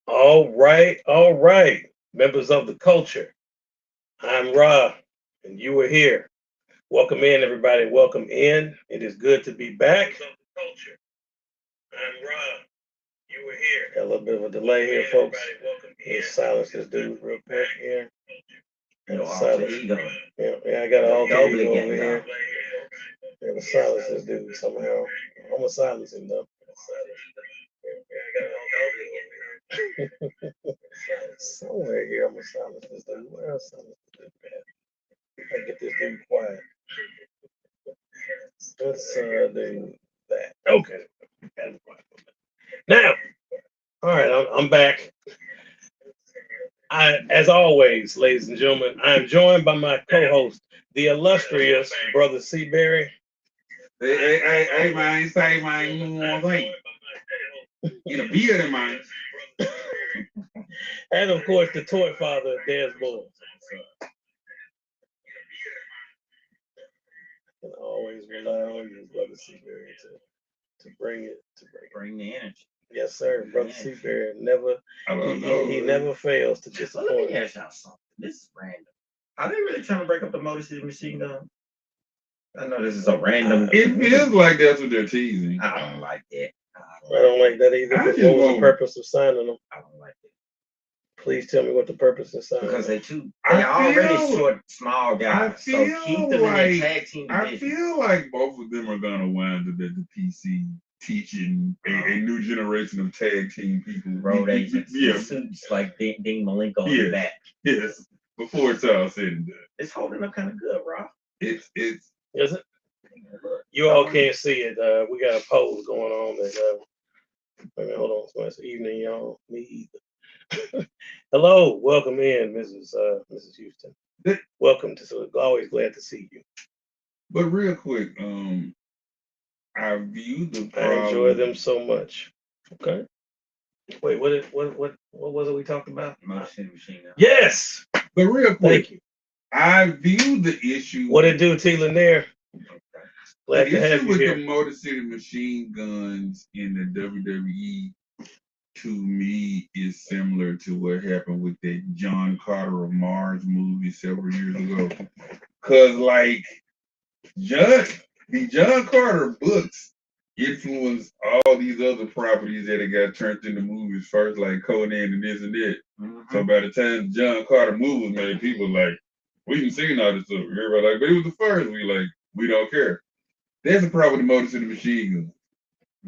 All right. Members of the culture, I'm Ra, and you are here. Welcome in, everybody. Welcome in. It is good to be back. Members of the culture, I'm Ra. You were here. Got a little bit of a delay here, folks. Let's silence this dude real quick here. Silence. Yeah, I got an alter ego over here. Gotta silence this dude somehow. I'm gonna silence him though. Somewhere here, I'm gonna silence this dude. Where else silence this dude at? I get this dude quiet. Let's do that. Okay. Now, all right, I'm back. As always, ladies and gentlemen, I am joined by my co-host, the illustrious brother Seaberry. Hey, man, say, man, you want to think. In a beard, man. And of course, the toy father, Des Bull. I can always rely on you, brother Seaberry, to bring the energy. Yes, sir. Brother Seaberry he never fails to disappoint. Let me ask y'all something. This is random. Are they really trying to break up the Motor City Machine Gun? I know this is a random. It feels like that's what they're teasing. I don't like that. I don't like that either. What was the purpose of signing them? I don't like it. Please tell me what the purpose of signing because them. they already short small guys. So keep them like, in the tag team division. I feel like both of them are gonna wind up at the PC teaching a new generation of tag team people. Road agents. Yeah. Suits like Dean Malenko in the back. Yes. Before it's all said and done. It's holding up kind of good, Rob. It's is it? You all can't see it. We got a pose going on that hold on. So it's evening, y'all. Me either. Hello, welcome in, Mrs. Houston. Welcome to always glad to see you. But real quick, I view the problem. I enjoy them so much. Okay. Wait, what was it we talked about? Motor City Machine Gun. Yes. But real quick, thank you. I view the issue. What it do, T. Lanier? Glad to have you with here. The Motor City Machine Guns in the WWE, to me, is similar to what happened with that John Carter of Mars movie several years ago. Cause like the John Carter books influenced all these other properties that got turned into movies first, like Conan and this and that. Mm-hmm. So by the time John Carter movie was made, people like, we didn't seen all this stuff. Everybody like, but it was the first. We don't care. That's the problem with the Motor City Machine Gun.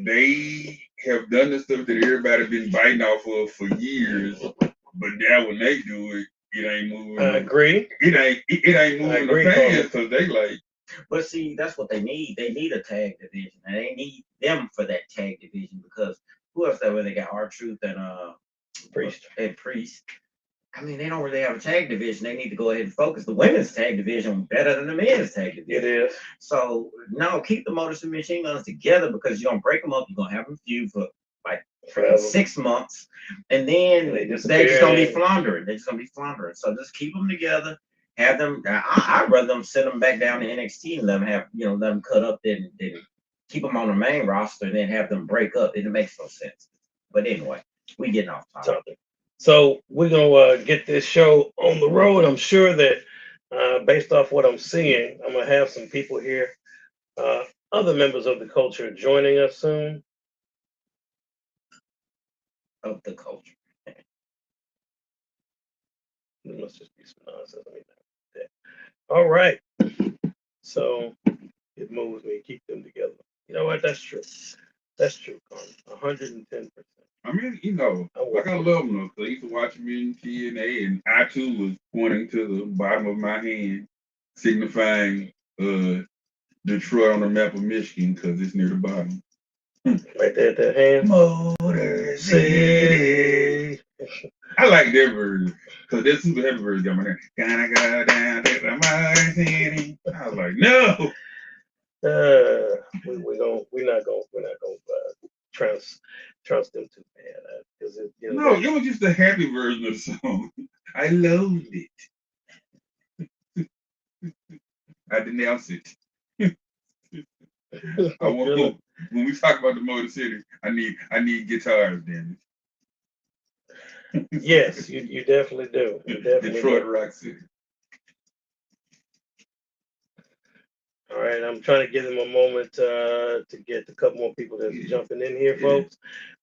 They have done the stuff that everybody been biting off of for years, but now when they do it, it ain't moving. I agree. It ain't moving the fans because they like. But see, that's what they need. They need a tag division, and they need them for that tag division because who else that way they got R-Truth and Priest. I mean, they don't really have a tag division. They need to go ahead and focus. The women's tag division better than the men's tag division. It is. So no, keep the Motor City Machine Guns together because you're gonna break them up. You're gonna have them feud for like 6 months, and then they're just gonna be floundering. They're just gonna be floundering. So just keep them together. Have them. I'd rather them send them back down to NXT and let them cut up. Then keep them on the main roster and then have them break up. It makes no sense. But anyway, we getting off topic. So we're gonna get this show on the road. I'm sure that based off what I'm seeing, I'm gonna have some people here, other members of the culture joining us soon. Of the culture. It must just be some nonsense. All right. So it moves me. Keep them together. You know what? That's true. That's true, Carmen. 110%. I mean, I love them. So I used to watch them in TNA, and I too was pointing to the bottom of my hand, signifying Detroit on the map of Michigan because it's near the bottom. Right there at that hand. Motor City. I like that version because that super heavy version got my name. Gonna go down to the Motor City. I was like, no. We're not gonna trust them too bad. It was just a happy version of the song. I loved it. I denounced it. When we talk about the Motor City, I need guitars, damn Yes, you definitely do. You definitely Detroit do. Rock City. All right, I'm trying to give them a moment to get a couple more people that's jumping in here, folks.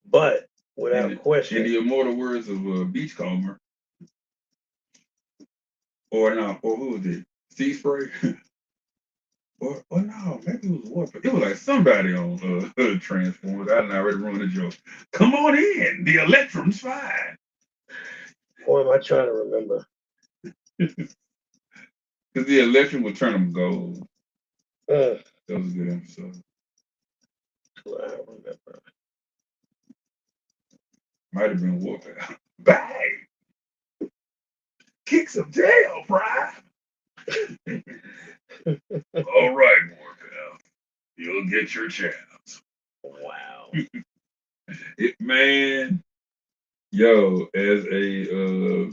But without question, in the immortal words of Beachcomber, or who was it? Sea Spray, or no, maybe it was Warfare. It was like somebody on Transformers. I didn't already ruin the joke. Come on in, the Electrum's fine. What am I trying to remember? Because the Electrum would turn them gold. That was a good episode. I don't remember. Might have been Warfare. Bang! Kick some tail, Fry. All right, Warfare. You'll get your chance. Wow. Man, yo, as a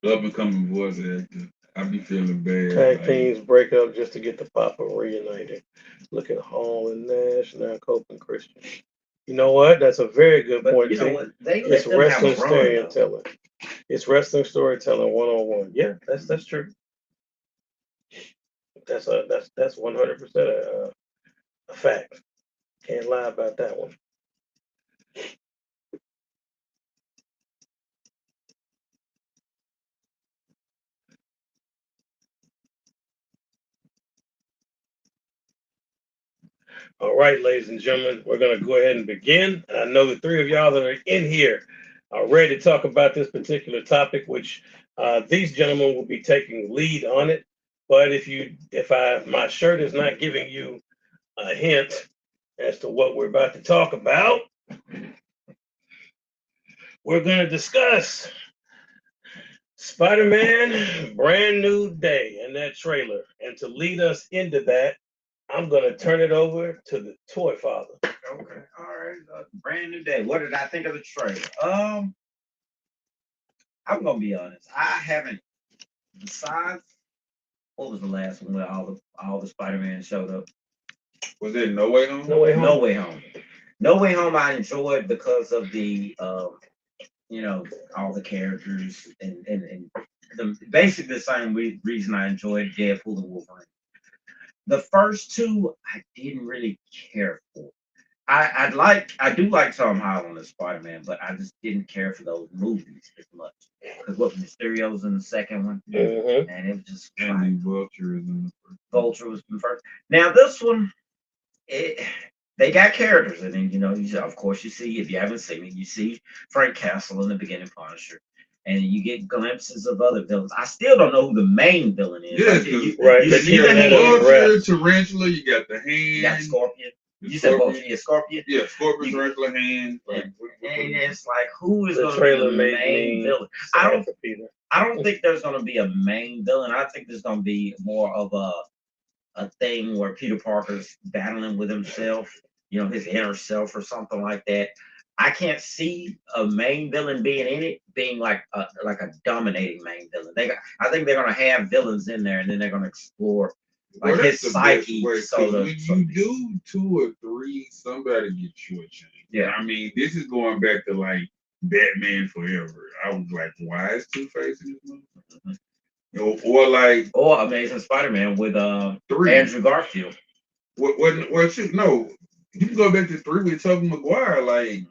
up and coming voice actor, I be feeling bad. Tag teams break up just to get the Papa reunited. Look at Hall and Nash, now Cope and Christian. You know what? That's a very good point. You know what? It's wrestling storytelling. It's wrestling storytelling 101. Yeah, that's true. That's 100% a fact. Can't lie about that one. All right, ladies and gentlemen, we're going to go ahead and begin. I know the three of y'all that are in here are ready to talk about this particular topic, which these gentlemen will be taking lead on it. But if my shirt is not giving you a hint as to what we're about to talk about, we're going to discuss Spider-Man Brand New Day and that trailer. And to lead us into that, I'm going to turn it over to the Toy Father. Okay, all right. Brand New Day. What did I think of the trailer? I'm gonna be honest. I haven't. Besides, what was the last one where all the Spider-Man showed up? Was it No Way Home? No Way Home. No Way Home. No Way Home. I enjoyed because of the all the characters and basically the same reason I enjoyed Deadpool and Wolverine. The first two I didn't really care for. I do like Tom Holland as Spider-Man, but I just didn't care for those movies as much. Because what Mysterio's in the second one, and it was just and Vulture is in the first. Vulture was in the first. Now this one, they got characters, and then of course you see, if you haven't seen it, you see Frank Castle in the beginning Punisher, and you get glimpses of other villains. I still don't know who the main villain is. Yeah, you see the hand, Vulture, Tarantula, you got the hand, you got Scorpion. You said Vulture, Scorpion? Yeah, Scorpion, Tarantula, hand. And it's like, who is going to be the main villain? I don't think there's going to be a main villain. I think there's going to be more of a thing where Peter Parker's battling with himself, his inner self or something like that. I can't see a main villain being in it, being like a dominating main villain. I think they're going to have villains in there, and then they're going to explore like his psyche. So when you do 2 or 3, somebody gets shortchanged. Yeah, I mean, this is going back to like Batman Forever. I was like, why is Two-Face in this movie? Or Amazing Spider-Man with Andrew Garfield. No, you can go back to 3 with Tobey Maguire. Like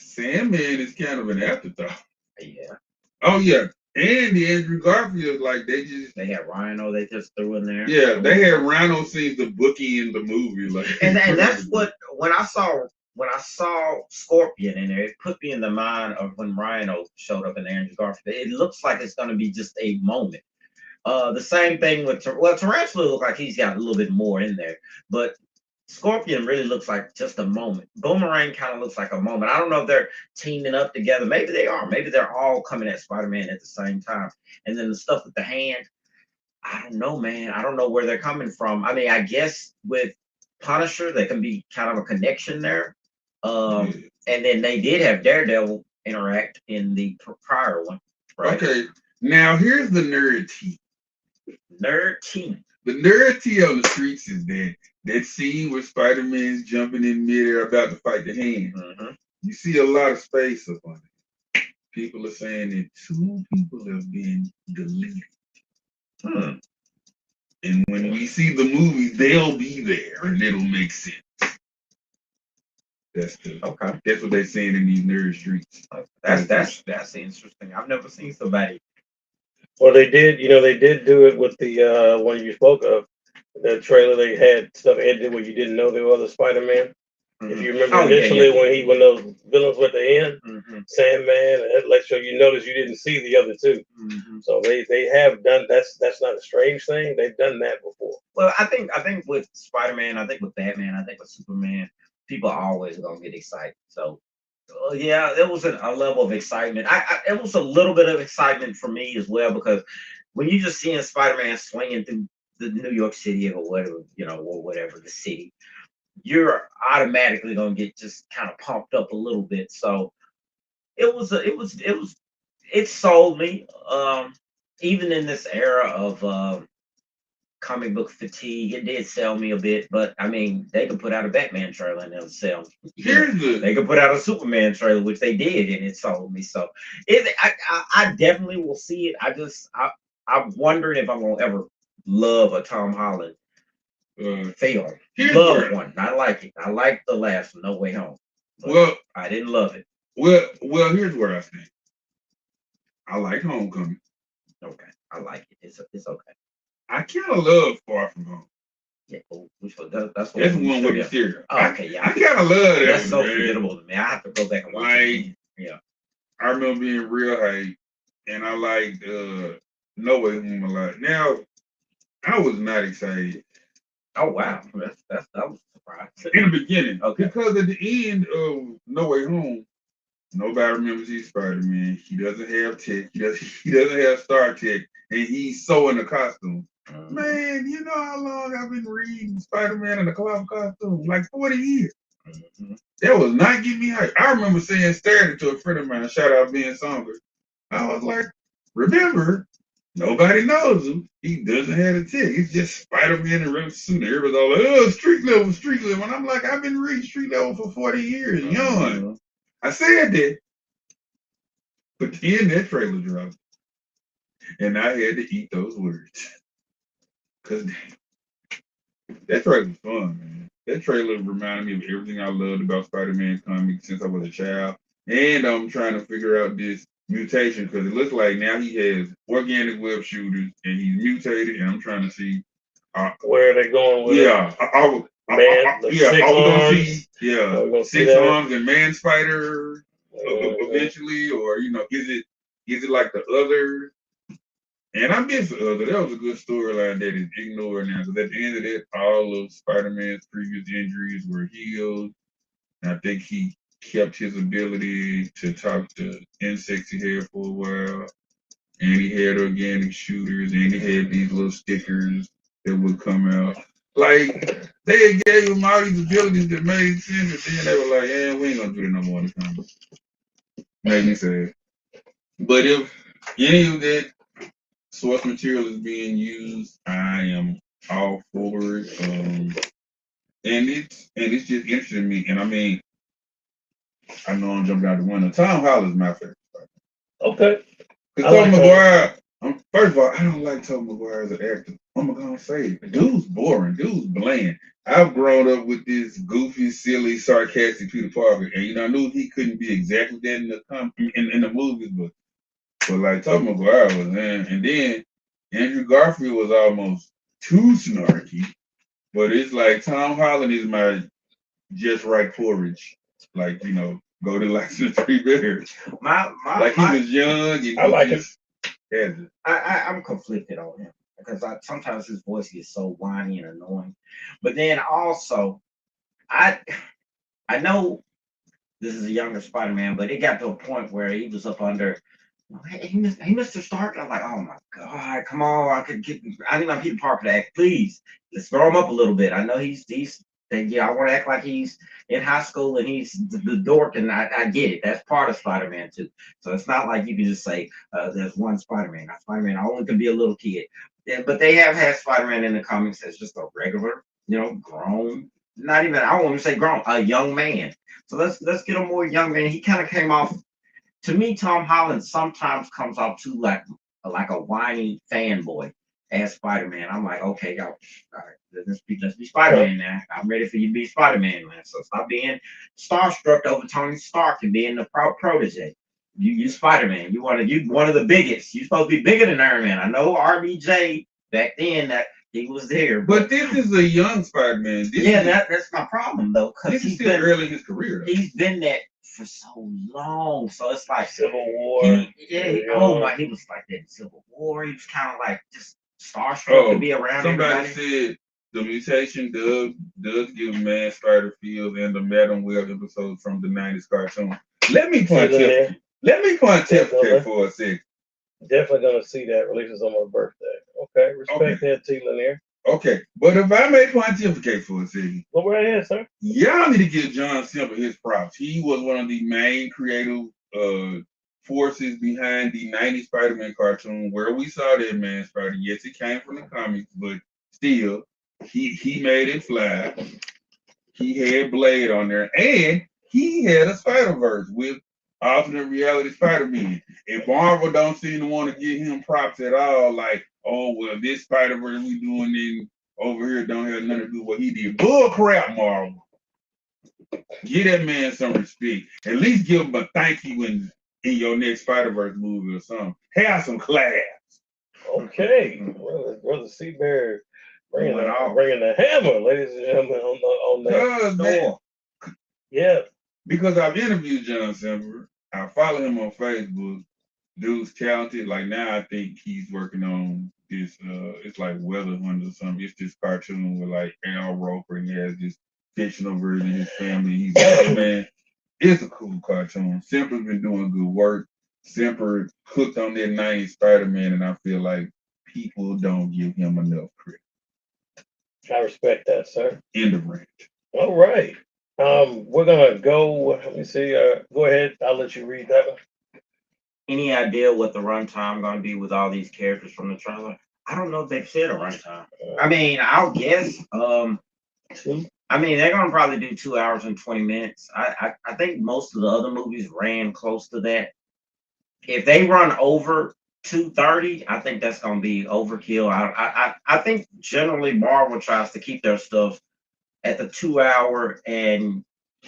Sandman is kind of an afterthought. Yeah. Oh yeah. And the Andrew Garfield, like they had Rhino, they just threw in there. Yeah, they had Rhino seems the bookie in the movie, like, and that's what when I saw Scorpion in there, it put me in the mind of when Rhino showed up in Andrew Garfield. It looks like it's going to be just a moment. The same thing with Tarantula looks like he's got a little bit more in there, but Scorpion really looks like just a moment. Boomerang kind of looks like a moment. I don't know if they're teaming up together. Maybe they are. Maybe they're all coming at Spider-Man at the same time. And then the stuff with the hand, I don't know, man. I don't know where they're coming from. I mean, I guess with Punisher, there can be kind of a connection there. And then they did have Daredevil interact in the prior one. Right? Okay. Now, here's the nerd tea. Nerd tea. The nerd tea on the streets is that scene where Spider-Man's jumping in midair about to fight the hand. you see a lot of space up on it. People are saying that 2 people have been deleted. And when we see the movie, they'll be there and it'll make sense. That's what they're saying in these nerd streets. That's interesting. I've never seen somebody. Well, they did. They did do it with the one you spoke of. The trailer they had stuff ended where you didn't know there was a Spider-Man. If you remember initially when those villains were at the end, Sandman, and Electro, you notice you didn't see the other 2. So they have done that's not a strange thing. They've done that before. Well, I think with Spider-Man, I think with Batman, I think with Superman, people are always gonna get excited. So yeah, there was a level of excitement. It was a little bit of excitement for me as well, because when you just seeing Spider-Man swinging through the New York City or whatever, or whatever the city, you're automatically gonna get just kind of pumped up a little bit. So it sold me. Even in this era of comic book fatigue, it did sell me a bit. But I mean, they could put out a Batman trailer and it'll sell me. They could put out a Superman trailer, which they did, and it sold me. So I definitely will see it. I'm wondering if I'm gonna ever love a Tom Holland film. Love one. I like it. I like the last one, No Way Home. Well, I didn't love it. Well, here's what I think. I like Homecoming. Okay, I like it. It's okay. I kind of love Far From Home. Yeah, that's the one with Mysterio. Oh, okay, yeah. I kind of love that. That's so forgettable to me. I have to go back and watch it. Yeah. I remember being real hype, and I liked No Way Home a lot. Now, I was not excited. Oh wow, that was a surprise. In the beginning, because at the end of No Way Home, nobody remembers he's Spider-Man. He doesn't have tech. He doesn't have Star Tech, and he's so in a costume. Man, you know how long I've been reading Spider-Man in a clown costume? Like 40 years. That was not getting me hyped. I remember staring to a friend of mine, shout out Ben Somers. I was like, remember, nobody knows him. He doesn't have a tech. He's just Spider-Man in a red suit. Everybody's all like, oh, street level, street level. And I'm like, I've been reading street level for 40 years. Young. I said that. But then that trailer dropped. And I had to eat those words. Because that trailer was fun, man. That trailer reminded me of everything I loved about Spider-Man comics since I was a child. And I'm trying to figure out this mutation because it looks like now he has organic web shooters and he's mutated. And I'm trying to see where are they going with it. Six arms and man spider eventually, or is it like the other? And I miss the other. That was a good storyline that is ignored now. Because at the end of that, all of Spider-Man's previous injuries were healed. And I think he kept his ability to talk to insects he had for a while. And he had organic shooters. And he had these little stickers that would come out. Like, they gave him all these abilities that made sense. And then they were like, yeah, we ain't going to do that no more in the comics. Made me sad. But if any of that source material is being used, I am all for it. And it's just interesting to me. And I mean, I know I'm jumping out the window. Tom Holland's my favorite. Okay. Because Tobey Maguire, first of all, I don't like Tobey Maguire as an actor. I'm gonna say it. Dude's boring. Dude's bland. I've grown up with this goofy, silly, sarcastic Peter Parker, and I knew he couldn't be exactly that in the movies, but like Tobey Maguire was in, and then Andrew Garfield was almost too snarky, but it's like Tom Holland is my just right porridge. Like, go to like the Three Bears. He was young and I like him. I'm conflicted on him because sometimes his voice gets so whiny and annoying. But then also, I know this is a younger Spider-Man, but it got to a point where he was up under. Hey, Mr. Stark. I'm like, oh my God, come on! I need my Peter Parker to act, please. Let's throw him up a little bit. I know he's. I want to act like he's in high school and he's the dork, and I get it. That's part of Spider-Man too. So it's not like you can just say there's one Spider-Man. Spider-Man only can be a little kid. Yeah, but they have had Spider-Man in the comics as just a regular, grown not even, I won't even say grown, a young man. So let's get a more young man. He kind of came off to me. Tom Holland sometimes comes off too like a whiny fanboy as Spider-Man. I'm like, okay, y'all, all right, let's be Spider-Man now. I'm ready for you to be Spider-Man, man. So stop being starstruck over Tony Stark and being the protege. You Spider-Man. You one of the biggest. You supposed to be bigger than Iron Man. I know RBJ back then that he was there, But this is a young Spider-Man. that's my problem though, because this is still early in his career. He's been that for so long, so it's like Civil War. Oh my, he was like that in Civil War. He was kind of like just starstruck to be around. Somebody said the mutation does give man Spider feels and the Madam Web episode from the '90s cartoon. Let me pontificate for a second. Definitely gonna see that releases on my birthday. Okay, respect that, T. Lanier. Okay, but if I may pontificate for a second, go right ahead, sir. Y'all need to give John Simple his props. He was one of the main creative forces behind the '90s Spider-Man cartoon, where we saw that man Spider. Yes, it came from the comics, but still, he made it fly. He had Blade on there, and he had a Spider-Verse with alternate reality Spider-Man. And Marvel don't seem to want to give him props at all. Like, oh well, this Spider-Verse we doing in over here don't have nothing to do with what he did. Bull crap, Marvel. Give that man some respect. At least give him a thank you in your next Spider-Verse movie or something. Have some class. Okay, Brother Seabear bringing the hammer, ladies and gentlemen, on that store. Yeah. Because I've interviewed John Semper. I follow him on Facebook. Dude's talented. Like now I think he's working on this it's like Weather Hunters or something. It's this cartoon with like Al Roker and he has this fictional version of his family. He's man. It's a cool cartoon. Semper's been doing good work. Semper cooked on that '90s Spider-Man, and I feel like people don't give him enough credit. I respect that, sir. End of rant. All right. We're gonna go. Let me see. Go ahead. I'll let you read that one. Any idea what the runtime going to be with all these characters from the trailer? I don't know if they've said a runtime. I mean, I'll guess. I mean, they're going to probably do 2 hours and 20 minutes. I think most of the other movies ran close to that. If they run over 2:30, I think that's going to be overkill. I think generally Marvel tries to keep their stuff at the 2 hour and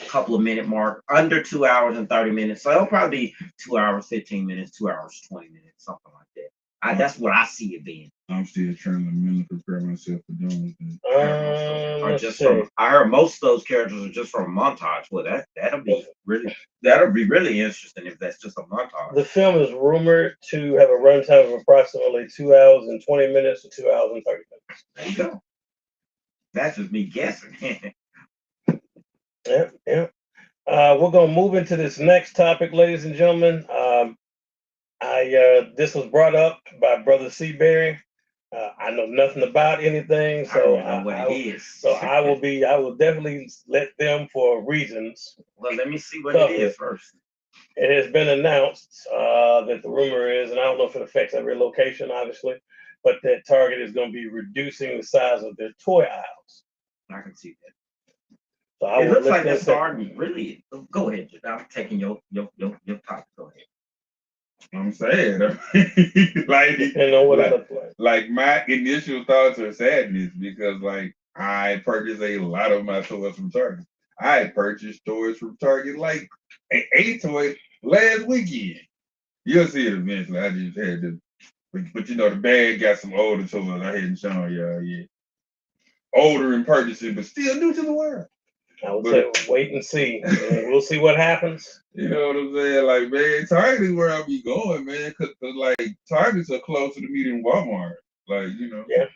couple of minute mark, under 2 hours and 30 minutes. So it'll probably be 2 hours, 15 minutes, 2 hours, 20 minutes, something like that. That's what I see it being. I'm still trying to mentally prepare myself for doing it. I heard most of those characters are just from a montage. Well, that'll be really interesting if that's just a montage. The film is rumored to have a runtime of approximately 2 hours and 20 minutes to 2 hours and 30 minutes. There you go. That's just me guessing. Yeah. We're gonna move into this next topic, ladies and gentlemen. This was brought up by Brother Seaberry. I know nothing about anything, so I don't know what it is. So I will definitely let them for reasons. Well, let me see what it is first. It has been announced that the rumor is, and I don't know if it affects every location, obviously, but that Target is going to be reducing the size of their toy aisles. I can see that. So it looks like they're starting really. Go ahead. I'm taking your topic. Go ahead. I'm saying, like my initial thoughts are sadness because like I purchased a lot of my toys from Target. I purchased toys from Target like 8 toys last weekend. You'll see it eventually. I just had to, but you know the bag got some older toys I hadn't shown y'all yet. Older in purchasing, but still new to the world. I would say wait and see. We'll see what happens. You know what I'm saying? Like, man, Target is where I'll be going, man. Cause like Targets are closer to me than Walmart. Like, you know. Yeah,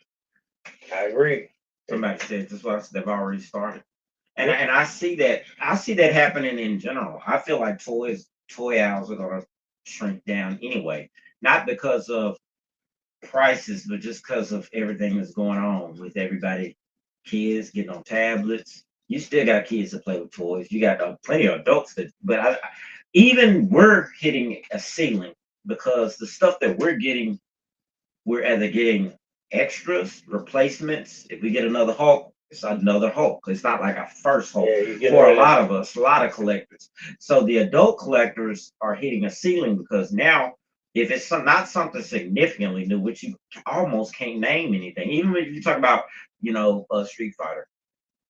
I agree. Somebody said this was they've already started, and I see that happening in general. I feel like toy aisles are gonna shrink down anyway, not because of prices, but just because of everything that's going on with everybody, kids getting on tablets. You still got kids that play with toys. You got plenty of adults but even we're hitting a ceiling because the stuff that we're getting, we're either getting extras, replacements. If we get another Hulk, It's another Hulk. It's not like a first Hulk Yeah, for a lot of us, a lot of collectors. So the adult collectors are hitting a ceiling because now, if it's not something significantly new, which you almost can't name anything, even if you talk about, Street Fighter.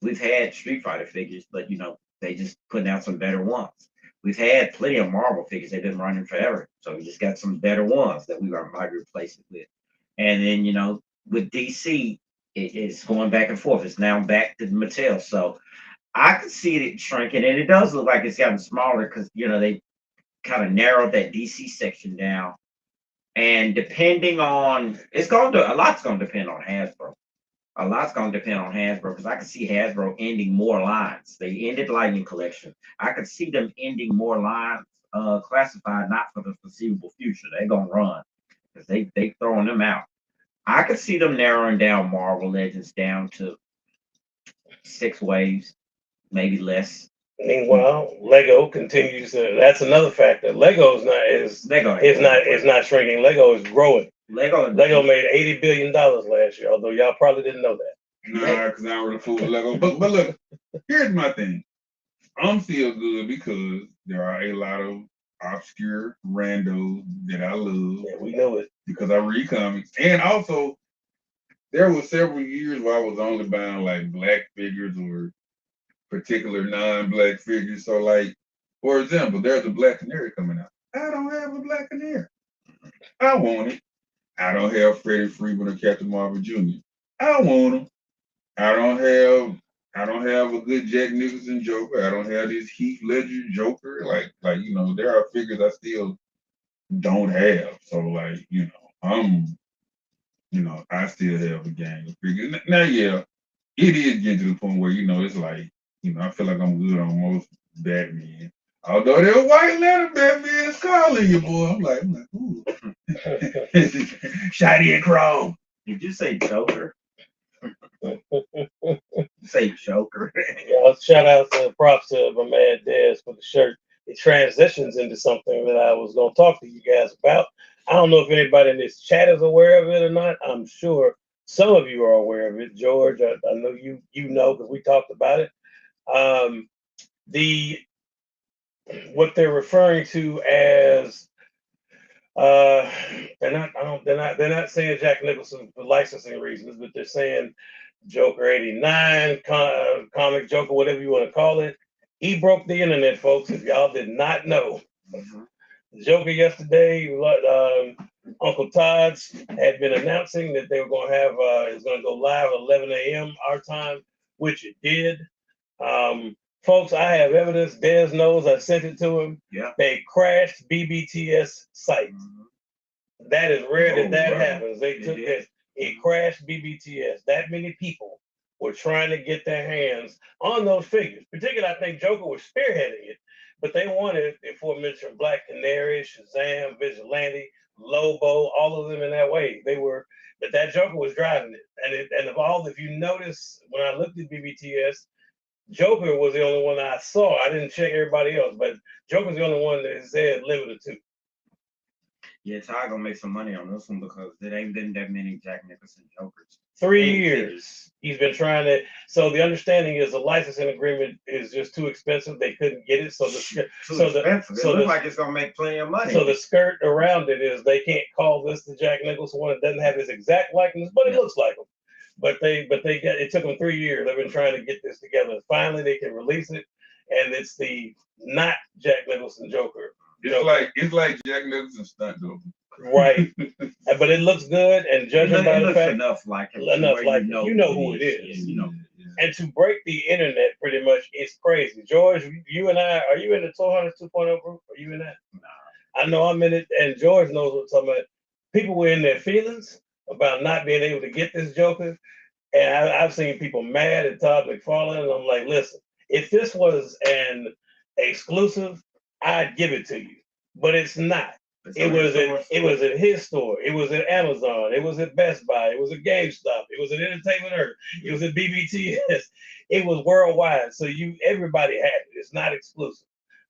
We've had Street Fighter figures, but they just putting out some better ones. We've had plenty of Marvel figures; they've been running forever, so we just got some better ones that we might replace it with. And then with DC, it's going back and forth. It's now back to Mattel, so I could see it shrinking, and it does look like it's gotten smaller because they kind of narrowed that DC section down. And depending on, a lot's going to depend on Hasbro. A lot's going to depend on Hasbro because I could see Hasbro ending more lines. They ended Lightning Collection. I could see them ending more lines, classified not for the foreseeable future. They're gonna run because they throwing them out. I could see them narrowing down Marvel Legends down to 6 waves, maybe less. Meanwhile, Lego continues to. That's another factor. Lego is not shrinking. Lego is growing. Lego made $80 billion last year, although y'all probably didn't know that. Nah, because I don't really fool with Lego. But look, here's my thing. I'm still good because there are a lot of obscure randos that I love. Yeah, we know it. Because I read comics. And also, there were several years where I was only buying like black figures or particular non-black figures. So like, for example, there's a Black Canary coming out. I don't have a Black Canary. I want it. I don't have Freddie Freeman or Captain Marvel Jr. I want them. I don't have a good Jack Nicholson Joker. I don't have this Heath Ledger Joker. Like there are figures I still don't have. So like, I still have a gang of figures. Now, yeah, it is getting to the point where it's like, I feel like I'm good on most Batman. Although that White Letter Batman is calling you, boy. I'm like, ooh. Shiny and Chrome. Did you say Joker? Say Joker. Yeah, shout out to props to my man Dez for the shirt. It transitions into something that I was going to talk to you guys about. I don't know if anybody in this chat is aware of it or not. I'm sure some of you are aware of it. George, I know you know because we talked about it. The what they're referring to as they're not saying Jack Nicholson for licensing reasons, but they're saying Joker 89, comic Joker, whatever you want to call it. He broke the internet, folks. If y'all did not know, Joker yesterday, Uncle Todd's had been announcing that they were going to have it's going to go live at 11 a.m. our time, which it did. Folks, I have evidence. Dez knows. I sent it to him. Yeah. They crashed BBTS site. That is rare that happens. They took this. It crashed BBTS. That many people were trying to get their hands on those figures. Particularly, I think Joker was spearheading it, but they wanted the aforementioned Black Canary, Shazam, Vigilante, Lobo, all of them in that way. But that Joker was driving it. And if you notice, when I looked at BBTS, Joker was the only one I saw. I didn't check everybody else, but Joker's the only one that said limited to. Yeah, Ty gonna make some money on this one because there ain't been that many Jack Nicholson Jokers. 3 years he's been trying to. So the understanding is the licensing agreement is just too expensive. They couldn't get it. It looks like it's gonna make plenty of money. So the skirt around it is they can't call this the Jack Nicholson one. It doesn't have his exact likeness, but it looks like him. But it took them 3 years. They've been trying to get this together. Finally, they can release it, and it's the not Jack Nicholson Joker. It's like Jack Nicholson stunt Joker. Right, but it looks good, and judging by the fact enough like him, you know who it is. Yeah. And to break the internet, pretty much, it's crazy. George, you and I, are you in the 200 2.0 group? Are you in that? Nah. I know I'm in it, and George knows what I'm talking about. People were in their feelings about not being able to get this Joker, and I've seen people mad at Todd McFarlane, and I'm like, listen, if this was an exclusive, I'd give it to you, but it's not. It was at his store. It was at Amazon. It was at Best Buy. It was at GameStop. It was at Entertainment Earth. It was at BBTS. It was worldwide. So everybody had it. It's not exclusive.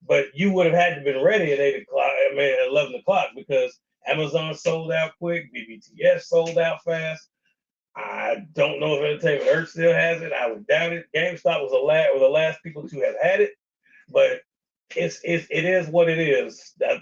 But you would have had to been ready at 8 o'clock. At 11 o'clock because Amazon sold out quick. BBTS sold out fast. I don't know if Entertainment Earth still has it. I would doubt it. GameStop was the last people to have had it, but it is what it is. I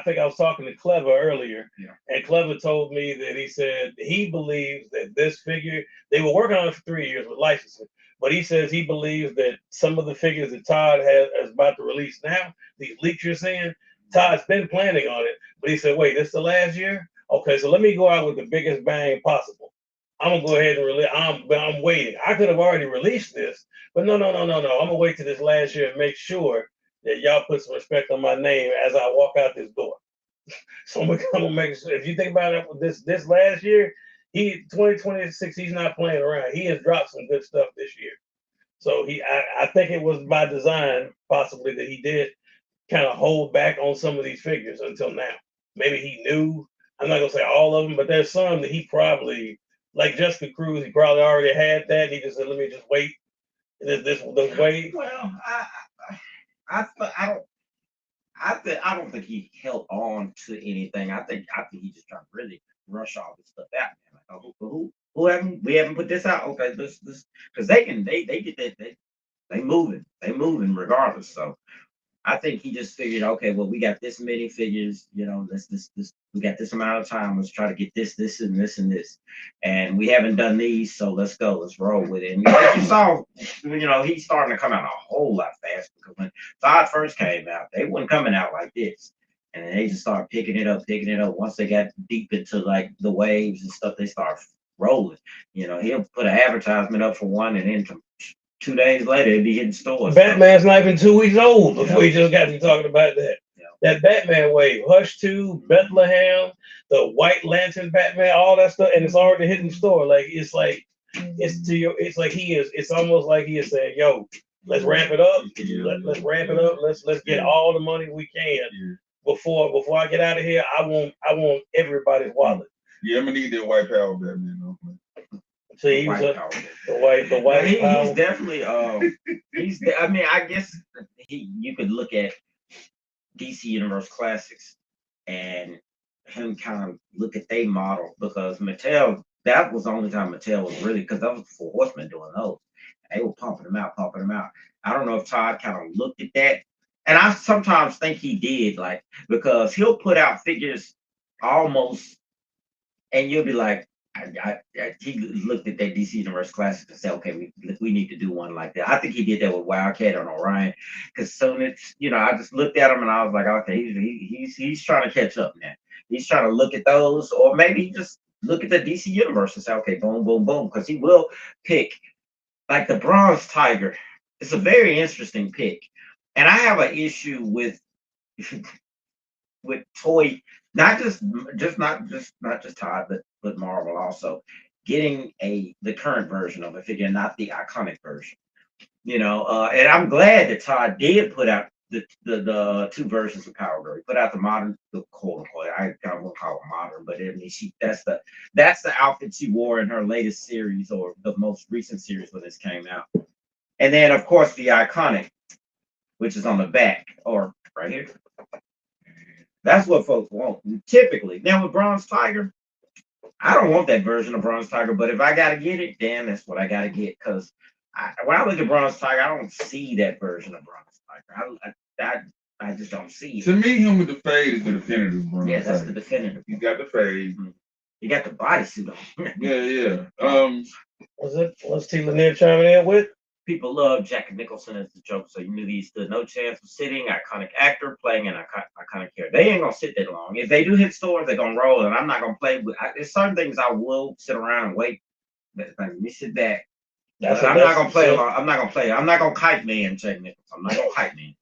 think I was talking to Clever earlier, and Clever told me that he said he believes that this figure they were working on it for 3 years with licensing, but he says he believes that some of the figures that Todd is about to release now, these leaks you're seeing, Todd's been planning on it, but he said, wait, this is the last year? Okay, so let me go out with the biggest bang possible. I'm gonna go ahead and release. I'm waiting. I could have already released this, but no. I'm gonna wait till this last year and make sure that y'all put some respect on my name as I walk out this door. So I'm gonna make sure. If you think about it, this last year, 2026, he's not playing around. He has dropped some good stuff this year. So I think it was by design, possibly that he did kind of hold back on some of these figures until now. Maybe he knew. I'm not gonna say all of them, but there's some that he probably, like Jessica Cruz, he probably already had that. And he just said, "Let me just wait. This wait." Well, I don't think he held on to anything. I think he just trying to really rush all this stuff out. Man. Like, who haven't we haven't put this out? Okay, this because they get that they moving regardless. So I think he just figured, okay, well, we got this many figures, this we got this amount of time. Let's try to get this, and this, and this. And we haven't done these, so let's go, let's roll with it. And like you saw, he's starting to come out a whole lot faster because when Todd first came out, they weren't coming out like this. And then they just started picking it up. Once they got deep into like the waves and stuff, they start rolling. He'll put an advertisement up for one, and then 2 days later, it'd be hitting stores. Batman's not even 2 weeks old before he just got me talking about that. That Batman wave, Hush 2, Bethlehem, the White Lantern Batman, all that stuff, and it's already hitting the store. It's almost like he is saying, "Yo, let's ramp it up. Let's ramp it up. Let's get all the money we can before I get out of here. I want everybody's wallet." Yeah, I'm gonna need that white power Batman. So he was the white he's definitely I mean, I guess you could look at DC Universe Classics and him kind of look at their model because Mattel, that was the only time Mattel was really, because that was before Horseman doing those. They were pumping them out. I don't know if Todd kind of looked at that. And I sometimes think he did, like, because he'll put out figures almost, and you'll be like, he looked at that DC Universe Classic and said, okay, we need to do one like that. I think he did that with Wildcat and Orion, because soon it's, I just looked at him and I was like, okay, he's trying to catch up now. He's trying to look at those, or maybe just look at the DC Universe and say, okay, boom, boom, boom, because he will pick like the Bronze Tiger. It's a very interesting pick, and I have an issue with toy, not just Todd, but Marvel also getting the current version of a figure, not the iconic version. And I'm glad that Todd did put out the two versions of Power Girl. He put out the modern, the quote unquote, I kind of won't call it modern, but I mean, that's the outfit she wore in her latest series, or the most recent series when this came out. And then of course the iconic, which is on the back or right here. That's what folks want typically. Now with Bronze Tiger, I don't want that version of Bronze Tiger, but if I gotta get it, then that's what I gotta get. Because when I look at Bronze Tiger, I don't see that version of Bronze Tiger. I just don't see it. To me, him with the fade is the definitive Bronze Tiger. Yeah, that's the definitive. He's got the fade. You got the bodysuit on. Yeah. What's T. Lanier chiming in with? People love Jack Nicholson as the Joker, so you knew he stood no chance of sitting. Iconic actor playing an iconic character. They ain't gonna sit that long. If they do hit stores, they're gonna roll, and I'm not gonna play with. There's certain things I will sit around and wait. Let me sit back. I'm not gonna play along. I'm not gonna play. I'm not gonna kite man Jack Nicholson. I'm not gonna kite man.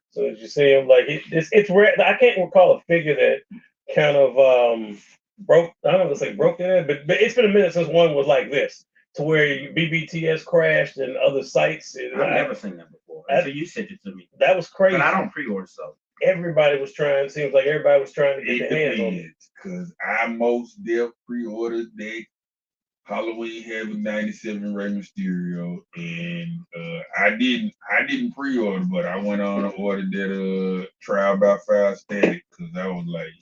So as you see him, like it's rare. I can't recall a figure that kind of broke. I don't know if it's like broke in, but it's been a minute since one was like this. To where BBTS crashed and other sites. I've never seen that before. So you sent it to me. That was crazy. But I don't pre-order, so everybody was trying. Seems like everybody was trying to get their hands on it. Because I most def pre-ordered that Halloween Heaven '97 Rey Mysterio, and I didn't pre-order, but I went on and ordered that Trial by Fire Static because I was like,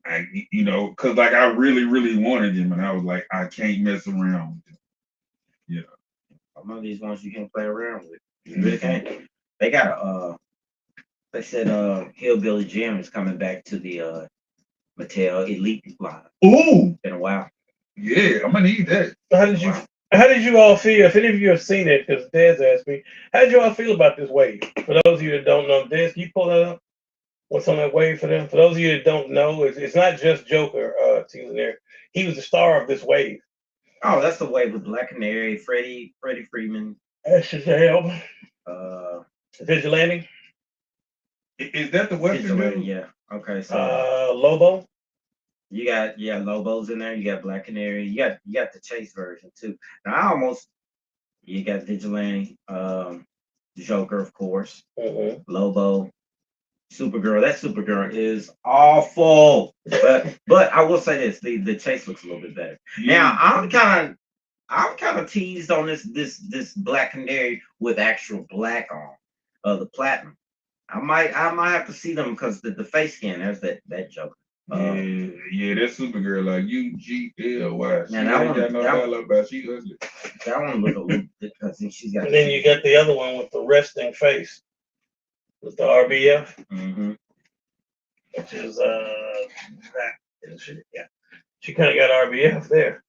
because like I really, really wanted him, and I was like, I can't mess around with him. Yeah. Some of these ones you can't play around with. You really can't. They got they said Hillbilly Jim is coming back to the Mattel Elite line. Ooh. Been a while. Yeah, I'm gonna need that. How did you all feel? If any of you have seen it, because Dez asked me, how did you all feel about this wave? For those of you that don't know, Dez, can you pull that up? What's on that wave for them? For those of you that don't know, it's not just Joker, there. He was the star of this wave. Oh, that's the wave with Black Canary, Freddie Freeman. Ashes to Help. Vigilante. Is that the Western dude? Yeah. Okay. So Lobo. You got Lobo's in there. You got Black Canary. You got the Chase version too. Now you got Vigilante, Joker, of course, Lobo, Supergirl. That Supergirl is awful, but I will say this: the Chase looks a little bit better. Now I'm kind of teased on this Black Canary with actual black on, the platinum. I might have to see them because the face scan. There's that Joker. Yeah, that's Supergirl, like UGLY. Man, that one got no dialogue about she ugly. That one look a little because she's got. And then you got the other one with the resting face, with the RBF, which is she kind of got RBF there.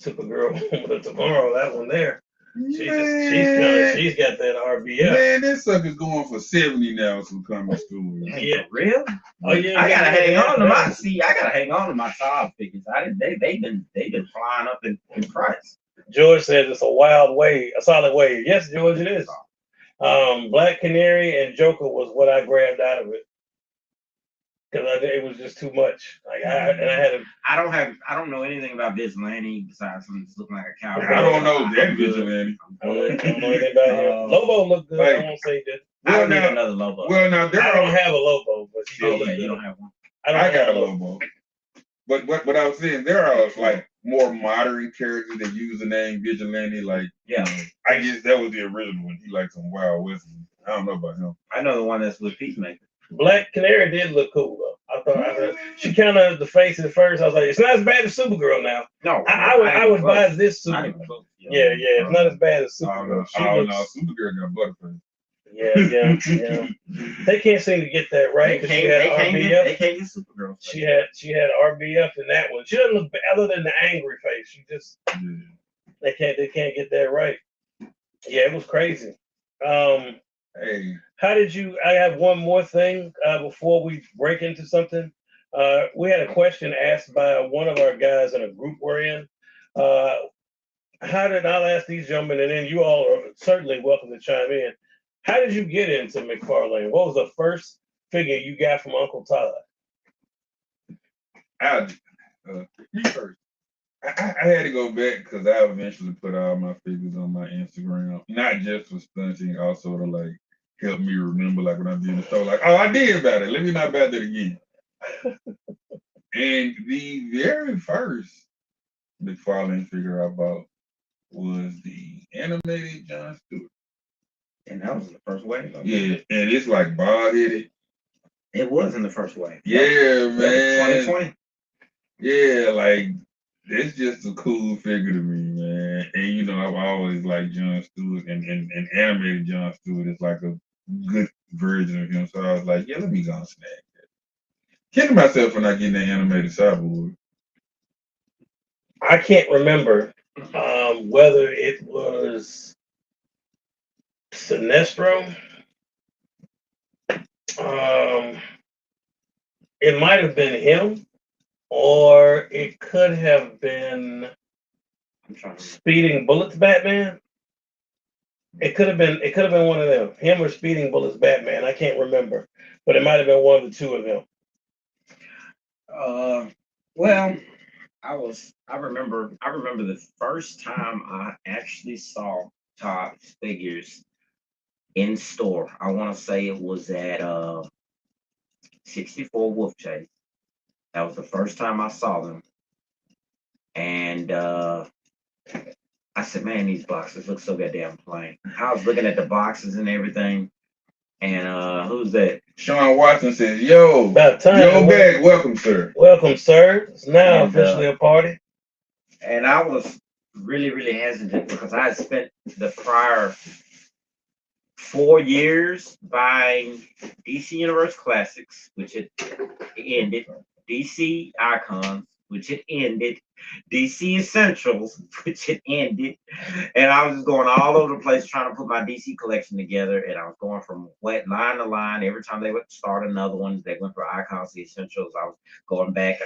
Supergirl with tomorrow, that one there. She's got that RBF. Man, this sucker's going for 70 now. Some comic school. Yeah, real? Oh yeah. I gotta hang on to my. See, I gotta hang on to my top figures. They've been flying up in price. George says it's a wild wave, a solid wave. Yes, George, it is. Black Canary and Joker was what I grabbed out of it because it was just too much. Like I don't know anything about Vigilante besides him just looking like a cowboy. I don't know that Vigilante. I don't know anything about him. Lobo looked good. I won't say that. I don't need another Lobo. Well, now I don't have a Lobo, but you don't have one. I got a Lobo. But what I was saying, there are like more modern characters that use the name Vigilante. Like, I guess that was the original one. He like some Wild West. I don't know about him. I know the one that's with Peacemaker. Black Canary did look cool though. I thought she kind of the face at first. I was like, it's not as bad as Supergirl now. No, I would buy this Supergirl. Yeah, it's not as bad as Supergirl. No, Supergirl got butterfly. Yeah. They can't seem to get that right. They can't get Supergirl. She had RBF in that one. She doesn't look other than the angry face. She just they can't get that right. Yeah, it was crazy. Hey, how did you? I have one more thing before we break into something. We had a question asked by one of our guys in a group we're in. I'll ask these gentlemen, and then you all are certainly welcome to chime in. How did you get into McFarlane? What was the first figure you got from Uncle Todd? Me first. I had to go back because I eventually put all my figures on my Instagram, not just for stunting, also to like help me remember, like when I'm doing the store, like, oh, I did buy it. Let me not buy that again. And the very first McFarlane figure I bought was the animated John Stewart. And that was the first wave. Yeah, and it's like bald headed. It was in the first wave. Yeah, man. 2020. Yeah, like it's just a cool figure to me, man. And I've always liked John Stewart, and animated John Stewart is like a good version of him. So I was like, yeah, let me go and snag that. Kidding myself for not getting that animated Cyborg. I can't remember whether it was Sinestro. It might have been him, or it could have been Speeding Bullets Batman. It could have been one of them, him or Speeding Bullets Batman. I can't remember, but it might have been one of the two of them. Well, I remember the first time I actually saw Todd's figures in store. I want to say it was at 64 Wolf Chase. That was the first time I saw them. And I said, man, these boxes look so goddamn plain. I was looking at the boxes and everything. And who's that? Sean Watson says, "Yo, About time. yo, back. Welcome, sir. Welcome, sir. It's now And, officially a party." And I was really, really hesitant because I had spent the prior 4 years buying DC Universe Classics, which had ended, DC Icons, which had ended, DC Essentials, which had ended, and I was just going all over the place trying to put my DC collection together, and I was going from wet line to line. Every time they would start another one, they went for Icons, the Essentials. I was going back,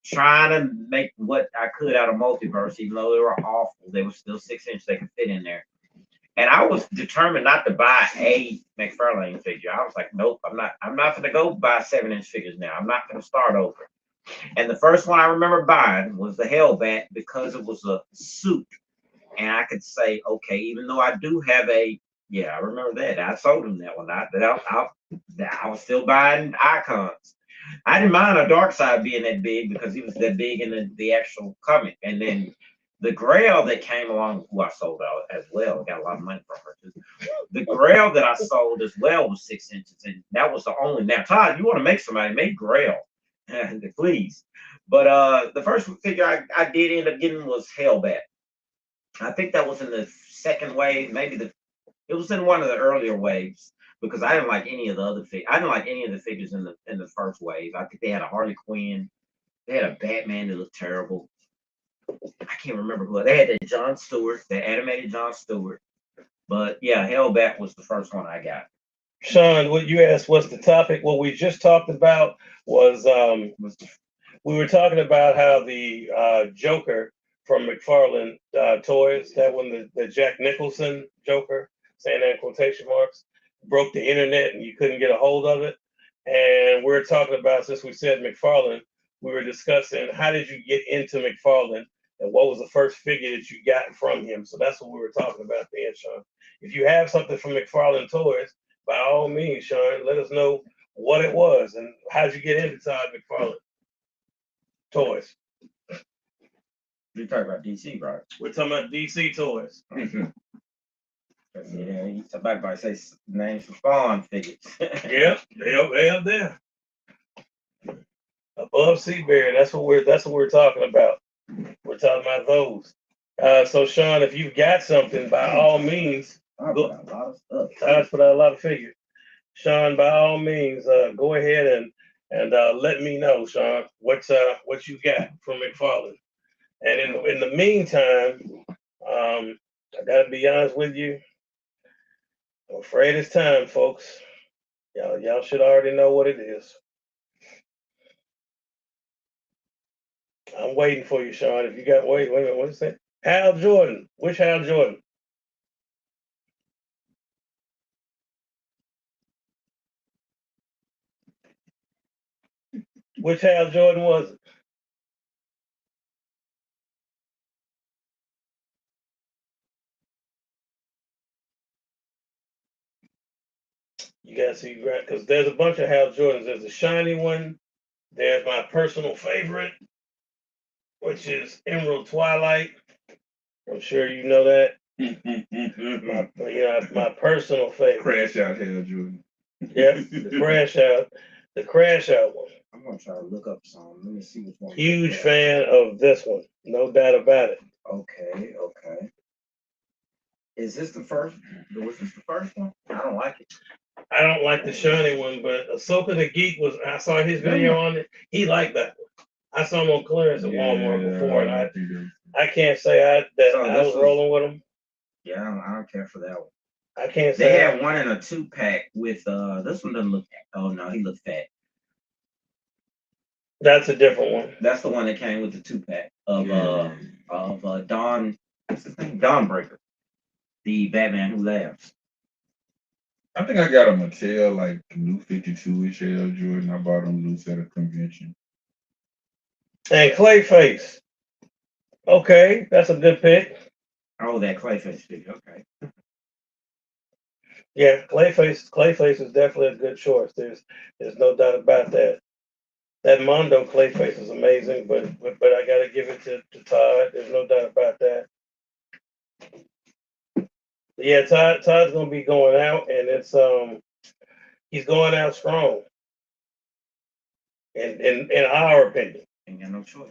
trying to make what I could out of Multiverse, even though they were awful. They were still 6 inch, they could fit in there. And I was determined not to buy a McFarlane figure. I was like, nope, I'm not gonna go buy 7 inch figures now. I'm not gonna start over. And the first one I remember buying was the Hellbat because it was a suit. And I could say, okay, even though I do have I remember that. I sold him that one. I was still buying icons. I didn't mind a Dark Side being that big because he was that big in the actual comic. And then the Grail that came along, who I sold out as well, I got a lot of money from her too. The Grail that I sold as well was 6 inches, and that was the only. Now, Todd, you want to make somebody make Grail, please. But the first figure I did end up getting was Hellbat. I think that was in the second wave, it was in one of the earlier waves because I didn't like any of the other figures. I didn't like any of the figures in the first wave. I think they had a Harley Quinn, they had a Batman that looked terrible. I can't remember who they had. That John Stewart, the animated John Stewart. But yeah, Hellbat was the first one I got. Sean, what you asked, what's the topic? What we just talked about was we were talking about how the Joker from McFarlane Toys, that one, the Jack Nicholson Joker, saying that in quotation marks, broke the internet and you couldn't get a hold of it. And we're talking about, since we said McFarlane, we were discussing how did you get into McFarlane and what was the first figure that you got from him. So that's what we were talking about then, Sean. If you have something from McFarlane Toys, by all means, Sean, let us know what it was and how'd you get into Todd McFarlane Toys. You're talking about DC, right? We're talking about DC Toys. Yeah, somebody say names for Spawn figures. Yep, they up there. Above Sea Bear, that's what we're talking about. We're talking about those. So Sean, if you've got something, by all means, I put out a lot of stuff. Todd's put out a lot of figures. Sean, by all means, go ahead and let me know, Sean, what you got from McFarlane. And in the meantime, I gotta be honest with you. I'm afraid it's time, folks. Y'all should already know what it is. I'm waiting for you, Sean. If you got wait a minute, what is that? Hal Jordan. Which Hal Jordan? Which Hal Jordan was it? You gotta see, because there's a bunch of Hal Jordans. There's a shiny one. There's my personal favorite, which is Emerald Twilight. I'm sure you know that. My personal favorite. Crash out, Hell Jordan. Yep, the crash out one. I'm gonna try to look up some. Let me see which one. Huge fan of this one, no doubt about it. Okay. Is this the first? Was this the first one? I don't like it. I don't like the shiny one, but Ahsoka the Geek I saw his video on it. He liked that one. I saw him on clearance at Walmart before, and I can't say I was rolling with him. Yeah, I don't care for that one. I can't say they had one in a 2-pack with this one doesn't look. Oh no, he looked fat. That's a different one. That's the one that came with the 2-pack of Dawn. What's his name? Dawnbreaker, the Batman Who Laughs. I think I got a Mattel, like new 52-ish Air Jordan. I bought them loose at a convention. And Clayface. Okay, that's a good pick. Oh, that Clayface figure. Okay. Yeah, Clayface is definitely a good choice. There's no doubt about that. That Mondo Clayface is amazing, but I gotta give it to Todd. There's no doubt about that. Yeah, Todd's gonna be going out, and it's He's going out strong. In our opinion. Ain't got no choice.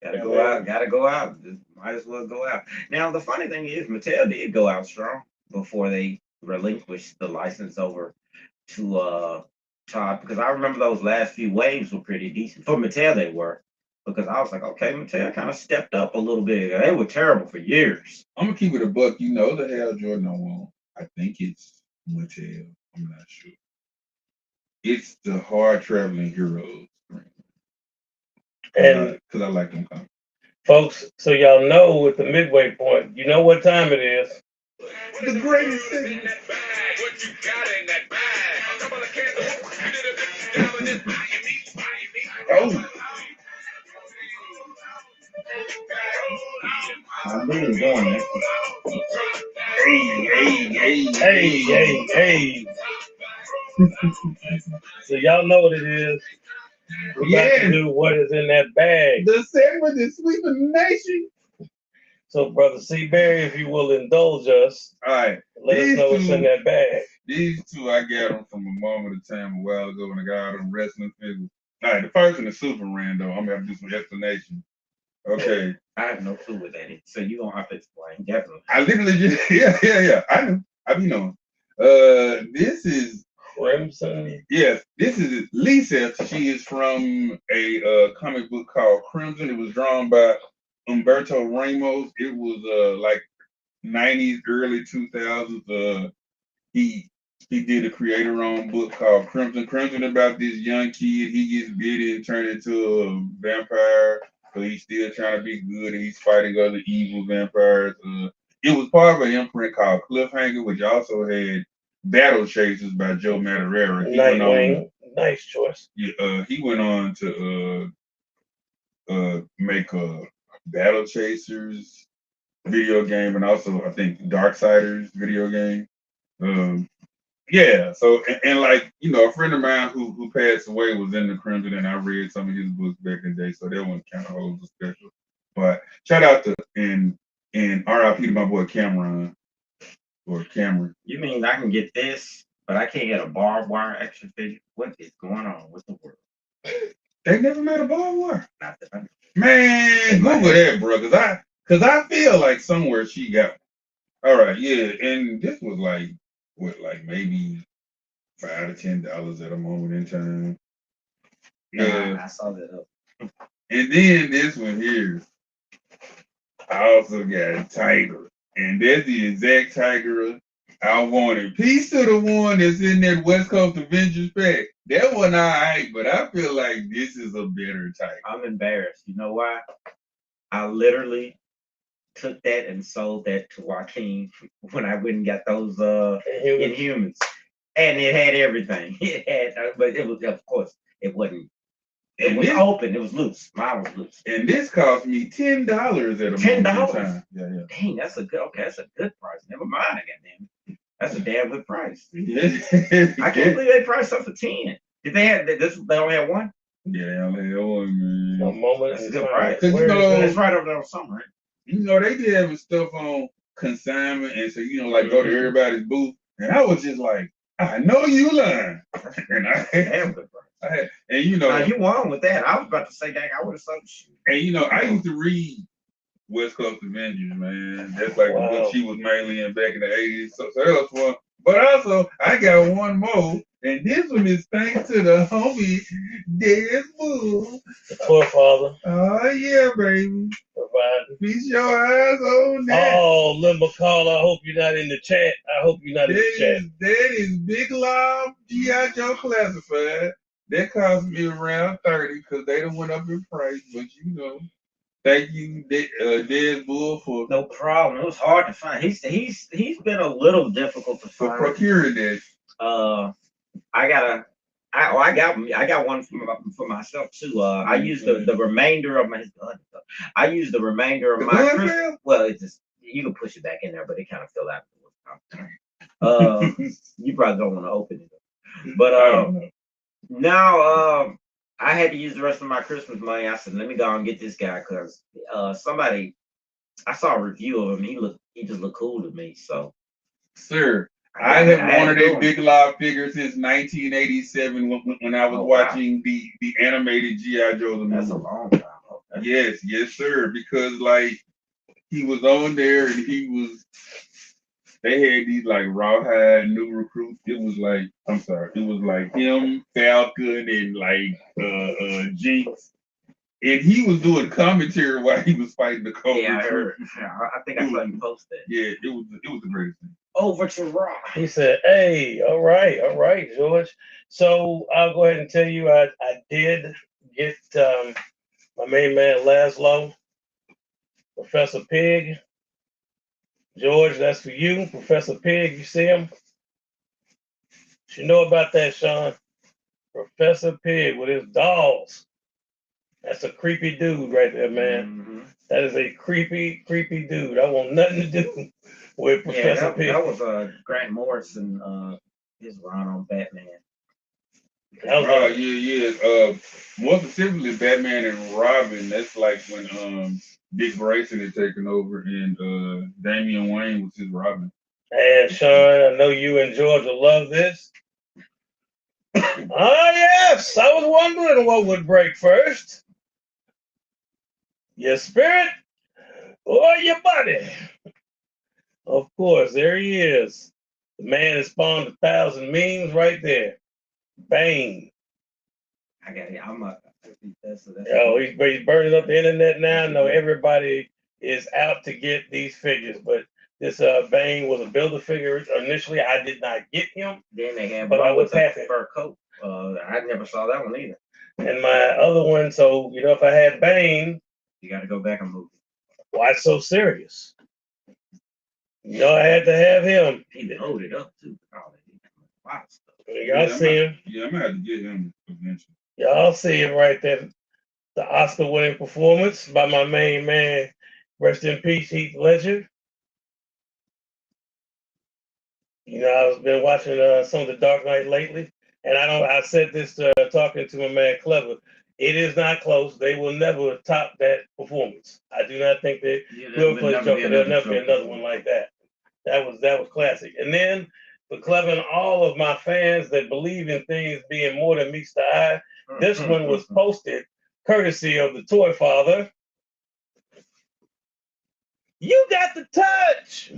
Gotta go out. Gotta go out. Just might as well go out. Now the funny thing is, Mattel did go out strong before they relinquished the license over to Todd, because I remember those last few waves were pretty decent for Mattel. They were, because I was like, okay, Mattel kind of stepped up a little bit. They were terrible for years. I'm gonna keep it a buck. You know the hell Jordan I want. I think it's Mattel. I'm not sure. It's the hard traveling heroes. And because I like them comics. Folks, so y'all know with the midway point, you know what time it is. The greatest thing. What you got in that bag? Couple of candles. Oh. I'm really going there. Hey. So y'all know what it is. We got to do what is in that bag. The segment is sweeping the nation. So, Brother C. Berry, if you will indulge us, all right, let us know what's in that bag. These two, I got them from a moment of time a while ago when I got all them wrestling figures. All right, the first one is super random. I'm gonna have to do some explanation. Okay. I have no clue what that is, so you don't have to explain. Definitely. I literally just yeah. I know. I be knowing. This is Crimson. Yes, this is Lisa. She is from a comic book called Crimson. It was drawn by Humberto Ramos. It was like 90s, early 2000s. He did a creator-owned book called Crimson. Crimson about this young kid. He gets bitten and turned into a vampire, so he's still trying to be good and he's fighting other evil vampires. It was part of an imprint called Cliffhanger, which also had Battle Chasers by Joe Madureira. Nightwing. Nice choice. Yeah, he went on to make a Battle Chasers video game and also I think Darksiders video game. Yeah, so and like a friend of mine who passed away was in the Crimson, and I read some of his books back in the day, so that one kind of holds a special. But shout out to and R.I.P. to my boy Cameron or Cameron. You mean I can get this, but I can't get a barbed wire action figure? What is going on with the world? They never made a barbed wire. Not that I know. Man, Google that, bro, cause I feel like somewhere she got. All right, yeah, and this was like maybe $5 to $10 at a moment in time. Yeah, I saw that up. And then this one here, I also got a tiger, and that's the exact tiger I wanted. Peace to the one that's in that West Coast Avengers pack. That one I ain't, but I feel like this is a better tiger. I'm embarrassed. You know why? I literally took that and sold that to Joaquin when I went and got those Inhumans, and it had everything. It had, but it was, of course, it wasn't. It was open. It was loose. Mine was loose. And this cost me $10 at a $10. Yeah. Dang, that's a good. Okay, that's a good price. Never mind. Goddamn, that's a damn good price. Yeah. I can't believe they priced up for 10. Did they have this? They only had one. Yeah, they only had one, man. A moment. That's a good price. It's right over there on summer. Right? They did having stuff on consignment, and so like go to everybody's booth, and I was just like, I know you lying, and I Damn good price. And now you won with that. I was about to say that I would have sold shit. And I used to read West Coast Avengers, man. That's like the book she was mainly in back in the 80s. So that was one. But also, I got one more, and this one is thanks to the homie Daredevil, the forefather. Oh yeah, baby. Providing. Feast your eyes on that. Oh, Limber Call, I hope you're not in the chat. In the chat. That is Big Lob G.I. Joe Classified. That cost me around 30 because they done went up in price, but thank you, Deadpool, for no problem. It was hard to find. He's been a little difficult to find. For procuring this. I got one for myself too. I used the remainder of my. I used the remainder of my Christmas. Well, it just you can push it back in there, but it kind of fell out. You probably don't want to open it, but now I had to use the rest of my Christmas money. I said, let me go and get this guy because somebody I saw a review of him. He just looked cool to me. So, sir, I have wanted a Big Lob figure since 1987 when I was watching the animated G.I. Joe the movie. That's a long time. Yes, sir. Because like he was on there and they had these like rawhide new recruits. It was like him, Falcon, and like Jinx. And he was doing commentary while he was fighting the Cobra. Yeah, I heard. I think I saw you post that. Yeah, it was the greatest thing. Over to Raw. He said, "Hey, all right, George." So I'll go ahead and tell you, I did get my main man Laszlo, Professor Pig. George, that's for you, Professor Pig. You see him? You know about that, Sean? Professor Pig with his dolls. That's a creepy dude right there, man. Mm-hmm. That is a creepy dude. I want nothing to do with Professor Pig. That was Grant Morrison, his run on Batman. More specifically, Batman and Robin. That's like when Dick Grayson had taken over and Damian Wayne was his Robin. And Sean, I know you and George will love this. Yes, I was wondering what would break first. Your spirit or your body? Of course, there he is. The man has spawned 1,000 memes right there. Bane. I got it. He's burning up the internet now. No, everybody is out to get these figures, but this Bane was a builder figure initially. I did not get him. Then they had, but I was happy. Fur coat. I never saw that one either. And my other one, so if I had Bane, you got to go back and move. Why so serious? I had to have him. He loaded up too. Wow. Y'all see him? Yeah, I'm gonna have to get him eventually. Y'all see him right there. The Oscar-winning performance by my main man, rest in peace, Heath Ledger. I've been watching some of the Dark Knight lately, and I said this talking to my man Clever. It is not close. They will never top that performance. I do not think that will play Joker. There'll never be another one like that. That was classic. And then for Clever and all of my fans that believe in things being more than meets the eye, this one was posted courtesy of the Toy Father. You got the touch.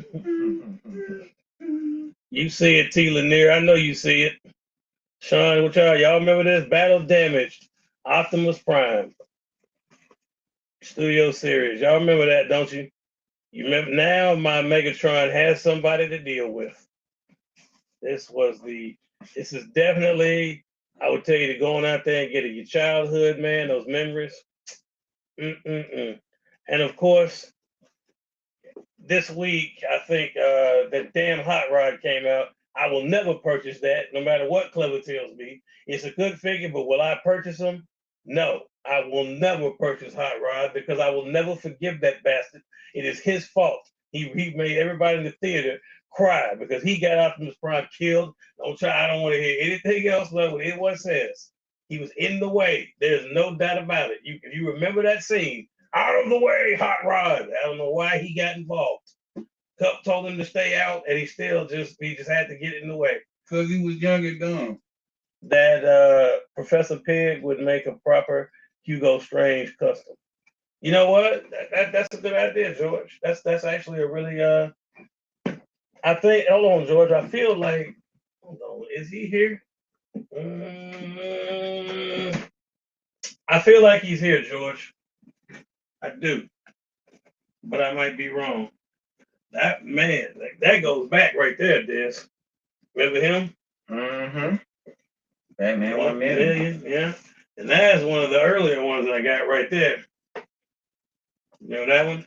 You see it, T. Lanier. I know you see it. Sean, what y'all remember this? Battle Damaged, Optimus Prime. Studio Series. Y'all remember that, don't you? You remember now my Megatron has somebody to deal with. This is definitely, I would tell you to go on out there and get it. Your childhood, man, those memories. And of course, this week, I think that damn Hot Rod came out. I will never purchase that, no matter what Clever tells me. It's a good figure, but will I purchase them? No, I will never purchase Hot Rod because I will never forgive that bastard. It is his fault. He made everybody in the theater cry because he got Optimus Prime killed. I don't want to hear anything else but what anyone says. He was in the way. There's no doubt about it. If you remember that scene, out of the way, Hot Rod. I don't know why he got involved. Cup told him to stay out, and he just had to get in the way. Because he was young and dumb. That Professor Pig would make a proper Hugo Strange custom. You know what? That's a good idea, George. That's actually a really I think. Hold on, George. I feel like. Hold on. Is he here? I feel like he's here, George. I do, but I might be wrong. That man, that goes back right there, Des. Remember him? Mm-hmm. Batman 1 million, yeah. And that's one of the earlier ones I got right there. You know that one?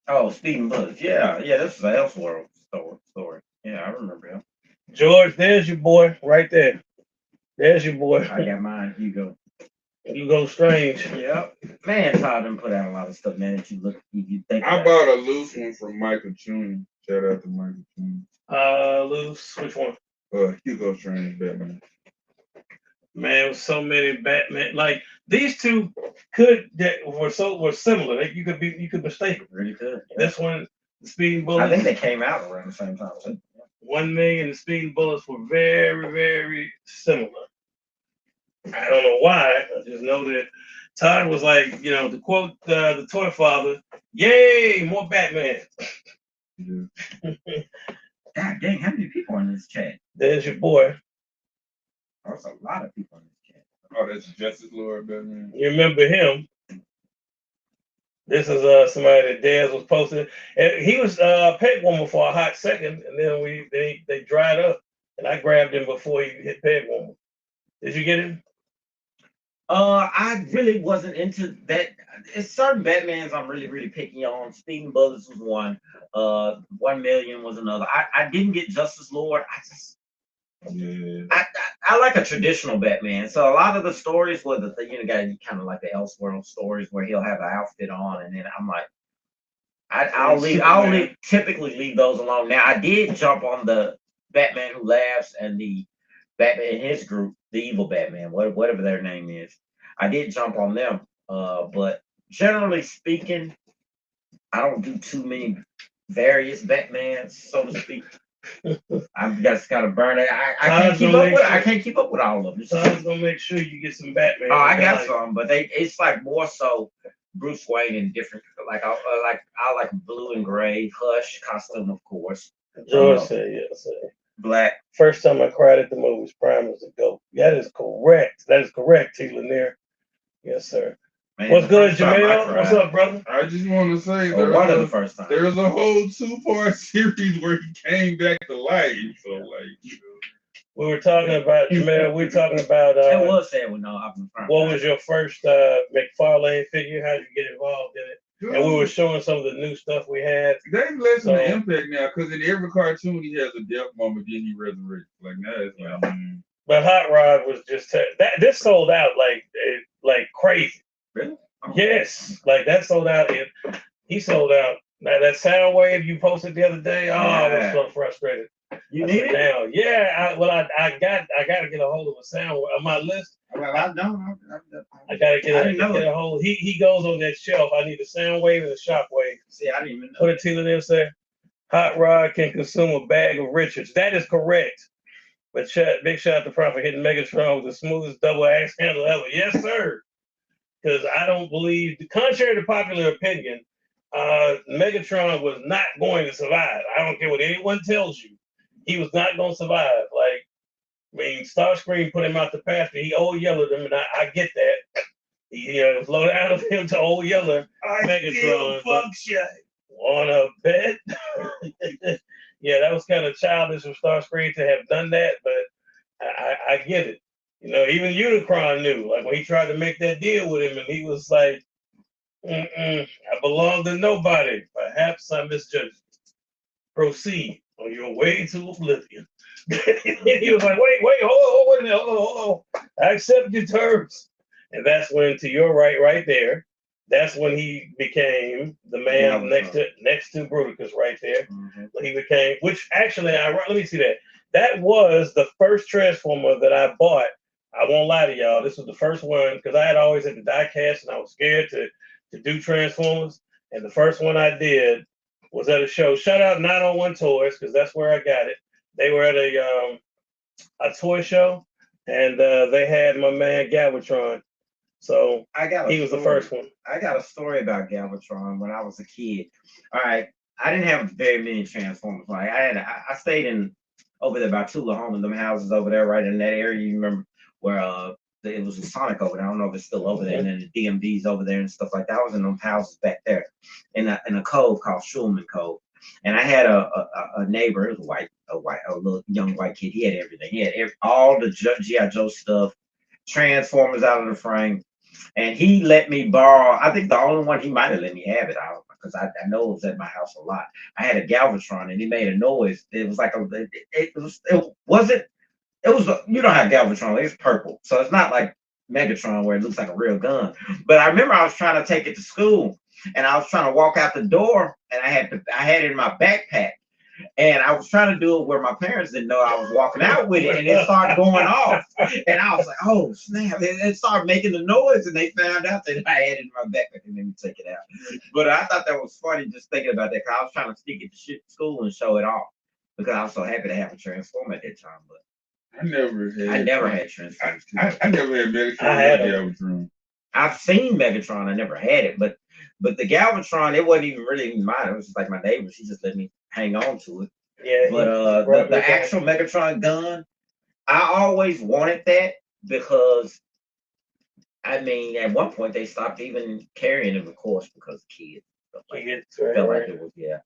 Oh, Stephen Bush. Yeah, this is an Elseworld story. Yeah, I remember him. George, there's your boy right there. There's your boy. I got mine, Hugo. Hugo Strange. Yep. Man, Todd done put out a lot of stuff, man, that you think. I bought a loose one from Michael Chun. Shout out to Michael Chun. Loose. Which one? Hugo Strange Batman. Man, so many Batman. Like these two were similar. Like, you could mistake them. Really good. Yeah. This one, The speeding I bullets. think they came out around the same time. So, 1 million. The speeding bullets were very, very similar. I don't know why. I just know that Todd was like, to quote the Toy Father, "Yay, more Batman." God dang, how many people in this chat? There's your boy. There's a lot of people in this chat. Oh, that's Justice Lord Batman. You remember him? This is somebody that Dez was posting. And he was peg woman for a hot second, and then they dried up, and I grabbed him before he hit peg woman. Did you get him? I really wasn't into that. It's certain Batmans I'm really, really picky on. Speeding Bullets was one. 1 million was another. I didn't get Justice Lord. I like a traditional Batman. So a lot of the stories were got kind of like the Elseworld stories where he'll have an outfit on, and then I'm like, I'll typically leave those alone. Now I did jump on the Batman Who Laughs and the Batman in his group, the Evil Batman, whatever their name is. I did jump on them, but generally speaking, I don't do too many various Batmans, so to speak. I've just got to burn it. I can't keep up with. I can't keep up with all of them. So I was gonna make sure you get some Batman. Oh, I got some, but it's like more so Bruce Wayne in different. Like I like blue and gray, Hush costume, of course. George said yes. Black. First time I cried at the movies, Prime was a goat. That is correct. That is correct, T. Lanier. Yes, sir. Man, what's good, Jamel? What's up, brother? I just want to say one of the first time. There's a whole 2-part series where he came back to life. So like, we were talking about Jamel. We were talking about. It was said when what was your first McFarlane figure? How did you get involved in it? Dude. And we were showing some of the new stuff we had. They've lessened the impact now because in every cartoon he has a death moment, then he resurrects. Like now it's like. But Hot Rod was just this sold out like crazy. Really? Oh. Yes, like that sold out. He sold out. Now that sound wave you posted the other day. Oh, I was so frustrated. You need it now? Yeah. I got to get a hold of a sound on my list. Well, I don't. I gotta get a hold. He goes on that shelf. I need a sound wave and a shock wave. See, I didn't even know. What did Tina there say? Hot Rod can consume a bag of Richards. That is correct. But big shout out to Prime for hitting Megatron with the smoothest double axe handle ever. Yes, sir. Because I don't believe, contrary to popular opinion, Megatron was not going to survive. I don't care what anyone tells you. He was not going to survive. Like, I mean, Starscream put him out the pasture. He old yellowed him, and I get that. It was low down of him to old yeller Megatron. Function. Wanna bet? Yeah, that was kind of childish of Starscream to have done that, but I get it. Even Unicron knew. Like when he tried to make that deal with him, and he was like, I belong to nobody. Perhaps I misjudged. Proceed on your way to oblivion. He was like, wait, hold on. I accept your terms. And that's when, to your right there, that's when he became the man next to Bruticus right there. Mm-hmm. He became, which actually, let me see that. That was the first Transformer that I bought. I won't lie to y'all. This was the first one because I had always had the die cast and I was scared to do Transformers. And the first one I did was at a show. Shout out 901 Toys because that's where I got it. They were at a toy show and they had my man Galvatron. So he was the first one. I got a story about Galvatron when I was a kid. All right, I didn't have very many Transformers. Like I stayed in over there by Tullahoma, them houses over there, right in that area. You remember where it was a Sonic over there. I don't know if it's still over there, and then the DMVs over there and stuff like that. I was in them houses back there in a cove called Schulman Cove, and I had a neighbor. It was a little young white kid. He had everything. He had all the G.I. Joe stuff, Transformers out of the frame. And he let me borrow, I think the only one he might have let me have it out because I know it was at my house a lot. I had a Galvatron and he made a noise. It was like it was you know how Galvatron is purple. So it's not like Megatron where it looks like a real gun. But I remember I was trying to take it to school and I was trying to walk out the door and I had it in my backpack. And I was trying to do it where my parents didn't know I was walking out with it, and it started going off. And I was like, oh, snap. It started making the noise, and they found out that I had it in my backpack and made me take it out. But I thought that was funny just thinking about that, because I was trying to sneak it to school and show it off because I was so happy to have a Transformer at that time. But I never had Transformers. I never had Megatron. I had Galvatron. I've seen Megatron. I never had it, but the Galvatron, it wasn't even really mine. It was just like my neighbor. She just let me hang on to it. Yeah. But the actual Megatron gun, I always wanted that because, I mean, at one point they stopped even carrying it, of course, because kids. Kids, Felt like it was, yeah.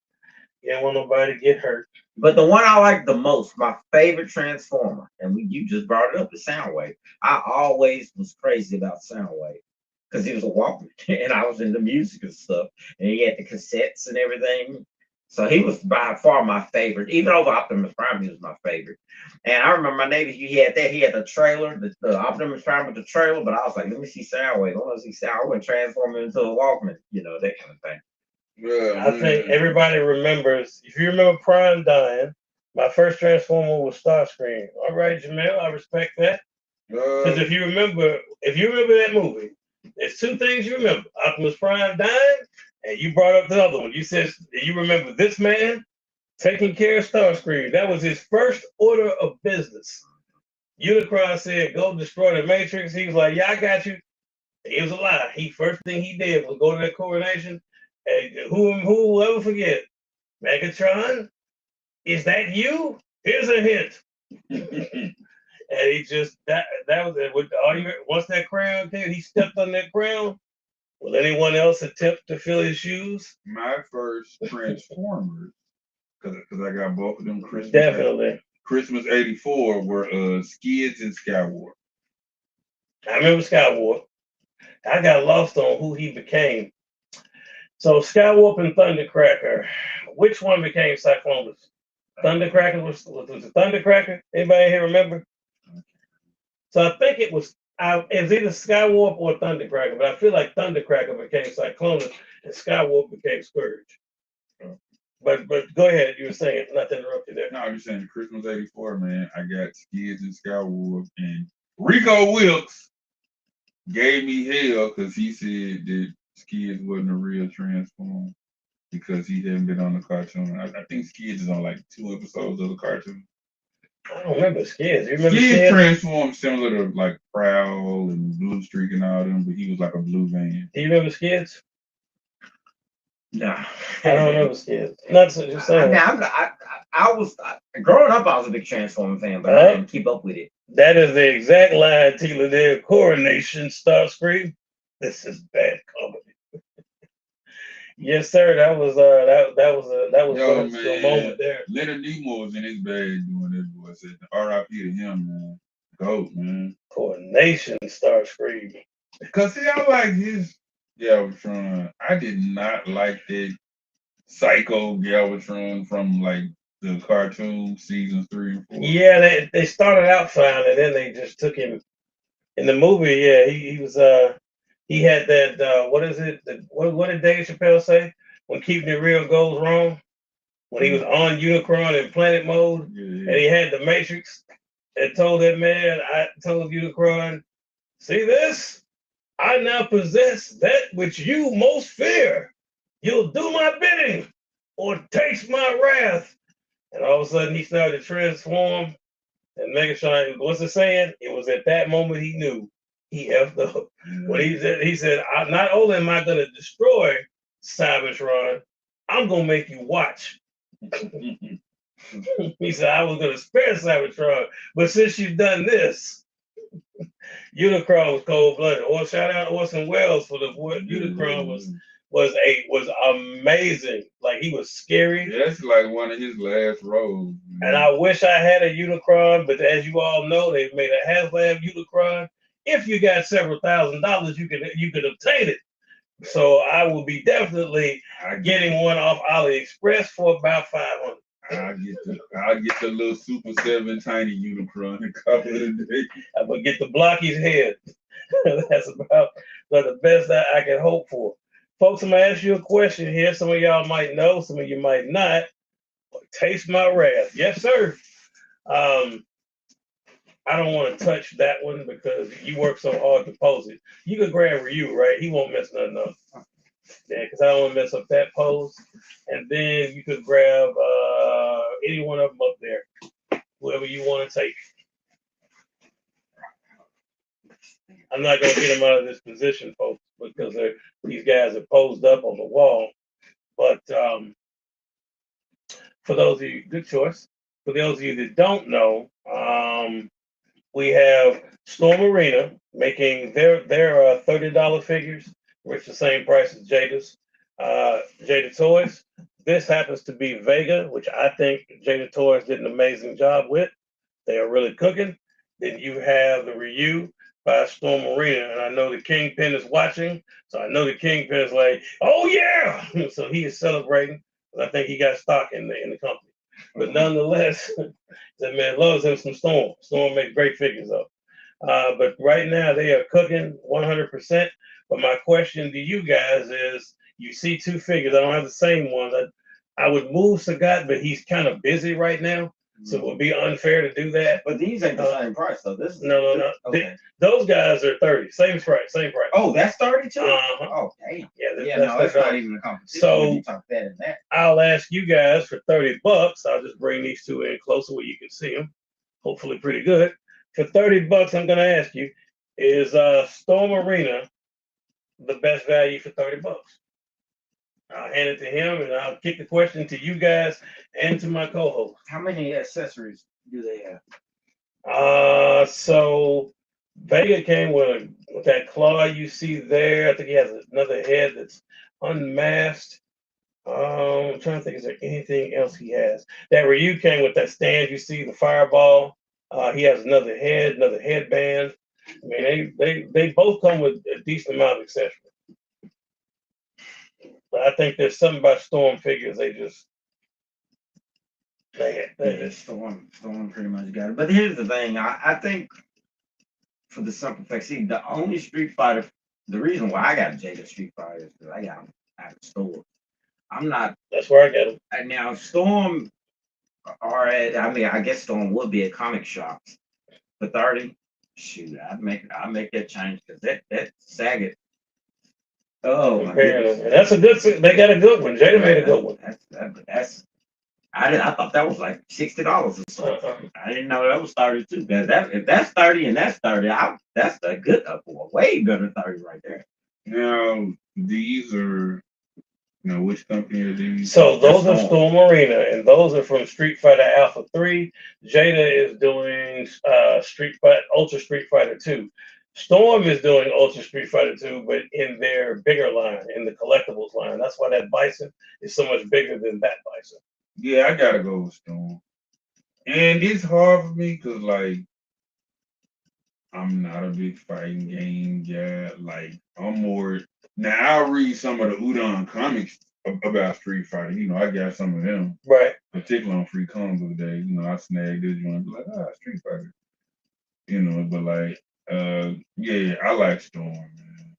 You don't want nobody to get hurt. But the one I like the most, my favorite Transformer, and you just brought it up, the Soundwave. I always was crazy about Soundwave because he was a Walkman, and I was into music and stuff, and he had the cassettes and everything. So he was by far my favorite. Even over Optimus Prime, he was my favorite. And I remember my neighbor, he had that. He had the trailer, the Optimus Prime with the trailer. But I was like, let me see Soundwave. I want to see Soundwave. I want to transform him into a Walkman, that kind of thing. Yeah, I think everybody remembers. If you remember Prime dying, my first Transformer was Starscream. All right, Jamel, I respect that. Because if you remember that movie, there's two things you remember: Optimus Prime dying, and you brought up the other one. You said you remember this man taking care of Starscream. That was his first order of business. Unicron said, "Go destroy the Matrix." He was like, "Yeah, I got you." It was a lie. First thing he did was go to that coronation. And who will ever forget? Megatron, is that you? Here's a hint. And he just that was it. With all once that crown came, he stepped on that crown. Will anyone else attempt to fill his shoes? My first Transformers, because I got both of them Christmas. Definitely. Christmas '84 were Skids and Skyward. I remember Skyward. I got lost on who he became. So Skywarp and Thundercracker. Which one became Cyclonus? Thundercracker was it Thundercracker? Anybody here remember? So I think it was either Skywarp or Thundercracker, but I feel like Thundercracker became Cyclonus and Skywarp became Scourge. But go ahead, you were saying, not to interrupt you there. No, I'm just saying Christmas '84, man. I got Skids and Skywarp, and Rico Wilkes gave me hell because he said that Skids wasn't a real Transform because he hadn't been on the cartoon. I think Skids is on like 2 episodes of the cartoon. I don't remember Skids. You remember Skids transformed similar to like Prowl and Blue Streak and all them, but he was like a blue van. Do you remember Skids? No, I don't remember Skids. Not just saying. I was growing up. I was a big Transformer fan, but I didn't keep up with it. That is the exact line Tila did. Coronation Starscream. This is bad comedy. Yes, sir. That was a moment there. Leonard Nimoy was in his bag doing this voice. R.I.P. to him, man. Goat, man. Coronation Starscream. Cause see, I like his Galvatron. I did not like that Psycho Galvatron from like the cartoon seasons 3 and 4. Yeah, they started out fine, and then they just took him in the movie. Yeah, he was he had that what is it? What did Dave Chappelle say when keeping it real goes wrong? When he was on Unicron in planet mode, and he had the Matrix, and told that man, I told Unicron, see this? I now possess that which you most fear. You'll do my bidding, or taste my wrath. And all of a sudden, he started to transform. And Megatron, what's the saying? It was at that moment he knew he effed up. When he said, not only am I going to destroy Cybertron, I'm going to make you watch. He said, I was going to spare Cybertron, but since you've done this, Unicron was cold-blooded. Or shout out Orson Welles for the Unicron was amazing. Like, he was scary. That's like one of his last roles. And I wish I had a Unicron, but as you all know, they've made a HasLab Unicron. If you got several $1,000s, you could obtain it. So I will be definitely getting one off AliExpress for about $500. I'll get the little Super 7 tiny Unicron a couple of days. I'm gonna get the Blocky's head. That's about the best that I can hope for. Folks, I'm gonna ask you a question here. Some of y'all might know, some of you might not. Taste my wrath. Yes, sir. I don't want to touch that one because you work so hard to pose it. You could grab Ryu, right? He won't mess nothing up. Yeah, because I don't want to mess up that pose. And then you could grab any one of them up there, whoever you want to take. I'm not going to get them out of this position, folks, because these guys are posed up on the wall. But for those of you, good choice. For those of you that don't know, we have Storm Arena making their $30 figures, which is the same price as Jada's. Jada Toys. This happens to be Vega, which I think Jada Toys did an amazing job with. They are really cooking. Then you have the Ryu by Storm Arena, and I know the Kingpin is watching, so I know the Kingpin is like, "Oh yeah!" So he is celebrating. I think he got stock in the company. But nonetheless, that man loves him some Storm. Storm makes great figures though. But right now they are cooking 100%. But my question to you guys is, you see two figures. I don't have the same ones. I would move Sagat, but he's kind of busy right now. So it would be unfair to do that. But these ain't the same price though. This is no. Okay. Those guys are 30. Same price. Oh, that's 30 too? Oh, damn. Yeah, No, it's not even a competition. So you talk that and that. I'll ask you guys for $30. I'll just bring these two in closer where you can see them. Hopefully pretty good. For $30, I'm gonna ask you, is Storm Arena the best value for $30? I'll hand it to him, and I'll kick the question to you guys and to my co-host. How many accessories do they have? So Vega came with that claw you see there. I think he has another head that's unmasked. I'm trying to think, is there anything else he has? That Ryu came with that stand you see, the fireball. He has another head, another headband. I mean, they both come with a decent amount of accessories. But I think there's something about Storm figures. They just Storm pretty much got it. But here's the thing. I think for the simple fact, see, the only Street Fighter, the reason why I got Jada Street Fighter is because I got them at the store. I'm not. That's where I get them. Now Storm are at. I mean, I guess Storm would be at comic shops for 30. Shoot, I'd make that change because that Sagat. Oh my goodness. That's a good. They got a good one. Jada made a good one. That's. I thought that was like $60 or something. I didn't know that was 30 too. If that's 30 and that's 30, that's a good, way better 30 right there. Now these are, which company are these? So those are Storm Arena, and those are from Street Fighter Alpha 3. Jada is doing Ultra Street Fighter 2. Storm is doing Ultra Street Fighter 2, but in their bigger line, in the collectibles line. That's why that Bison is so much bigger than that Bison. Yeah, I gotta go with Storm. And it's hard for me because, like, I'm not a big fighting game guy. Like, I'm more. Now, I'll read some of the Udon comics about Street Fighter. I got some of them. Right. Particularly on Free Comic Day. I snagged this one. Be like, Street Fighter. But like, yeah, I like Storm, man.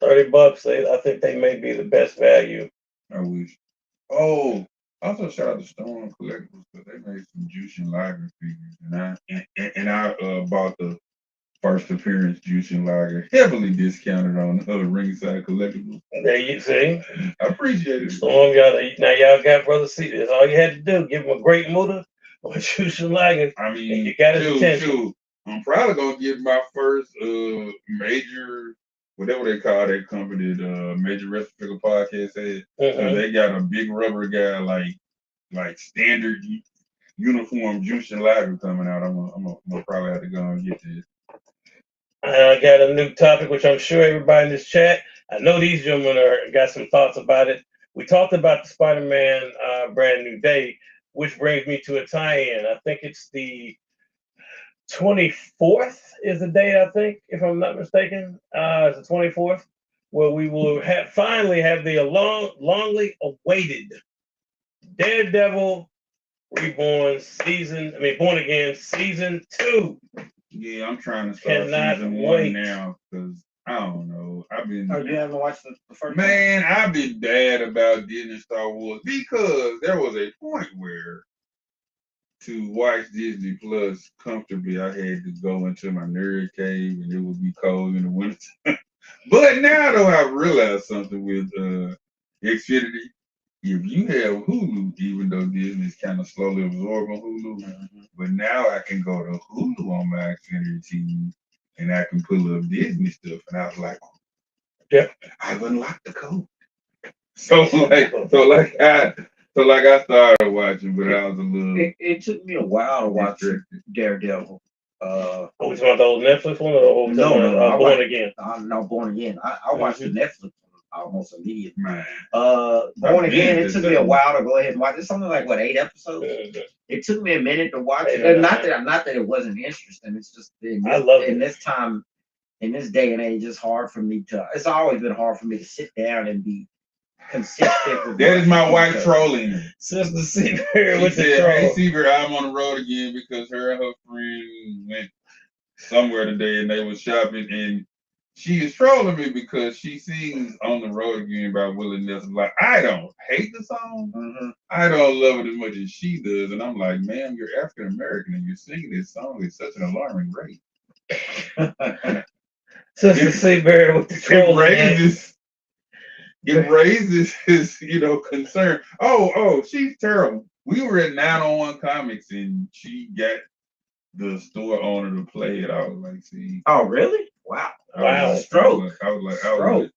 $30. I think they may be the best value. I wish. Oh, also shout out to Storm Collectibles because they made some Jushin Liger figures, and I bought the first appearance Jushin Liger heavily discounted on Ringside Collectibles. There you see. I appreciate it. Storm, y'all got Brother C. That's all you had to do. Give him a great Muda or Jushin Liger. I mean, you got his attention. I'm probably gonna get my first major, whatever they call that company, the Major Wrestling Figure Podcast said. They got a big rubber guy like standard uniform Jushin Liger coming out. I'm gonna probably have to go and get this. I got a new topic, which I'm sure everybody in this chat, I know these gentlemen got some thoughts about it. We talked about the Spider-Man Brand New Day, which brings me to a tie-in. I think it's the 24th is the day, I think, if I'm not mistaken. It's the 24th, where we will finally have the longly awaited Daredevil Born Again season 2. Yeah, I'm trying to start Cannot season wait. 1 now because I don't know. I've been. Oh, you haven't watched the first Man, I've been bad about Disney Star Wars because there was a point where to watch Disney Plus comfortably, I had to go into my nerd cave and it would be cold in the winter. But now though, I've realized something with Xfinity. If you have Hulu, even though Disney's kind of slowly absorbing Hulu, but now I can go to Hulu on my Xfinity TV and I can pull up Disney stuff. And I was like, Yeah. I've unlocked the code. So I started watching, but I was a little. It took me a while to watch Daredevil. Are we talking about the old Netflix one or the old No, Born Again? No, Born Again. I watched the Netflix one almost immediately. Man. Born Again, it took me a while to go ahead and watch. It's something like 8 episodes. Mm-hmm. It took me a minute to watch it. Not that it wasn't interesting. It's just I love it. In this time, in this day and age, it's hard for me to. It's always been hard for me to sit down and be consistent with that is my wife trolling. Sister Seaver with the troll. Hey Seaver, I'm on the road again because her and her friend went somewhere today and they were shopping and she is trolling me because she sings On the Road Again by Willie Nelson. Like, I don't hate the song. Mm-hmm. I don't love it as much as she does. And I'm like, ma'am, you're African American and you're singing this song at such an alarming rate. Sister Seaver with the troll. It raises his, concern. Oh, she's terrible. We were at 901 Comics and she got the store owner to play it. I was like, see. Oh, really? Wow. Stroke. I was like, stroke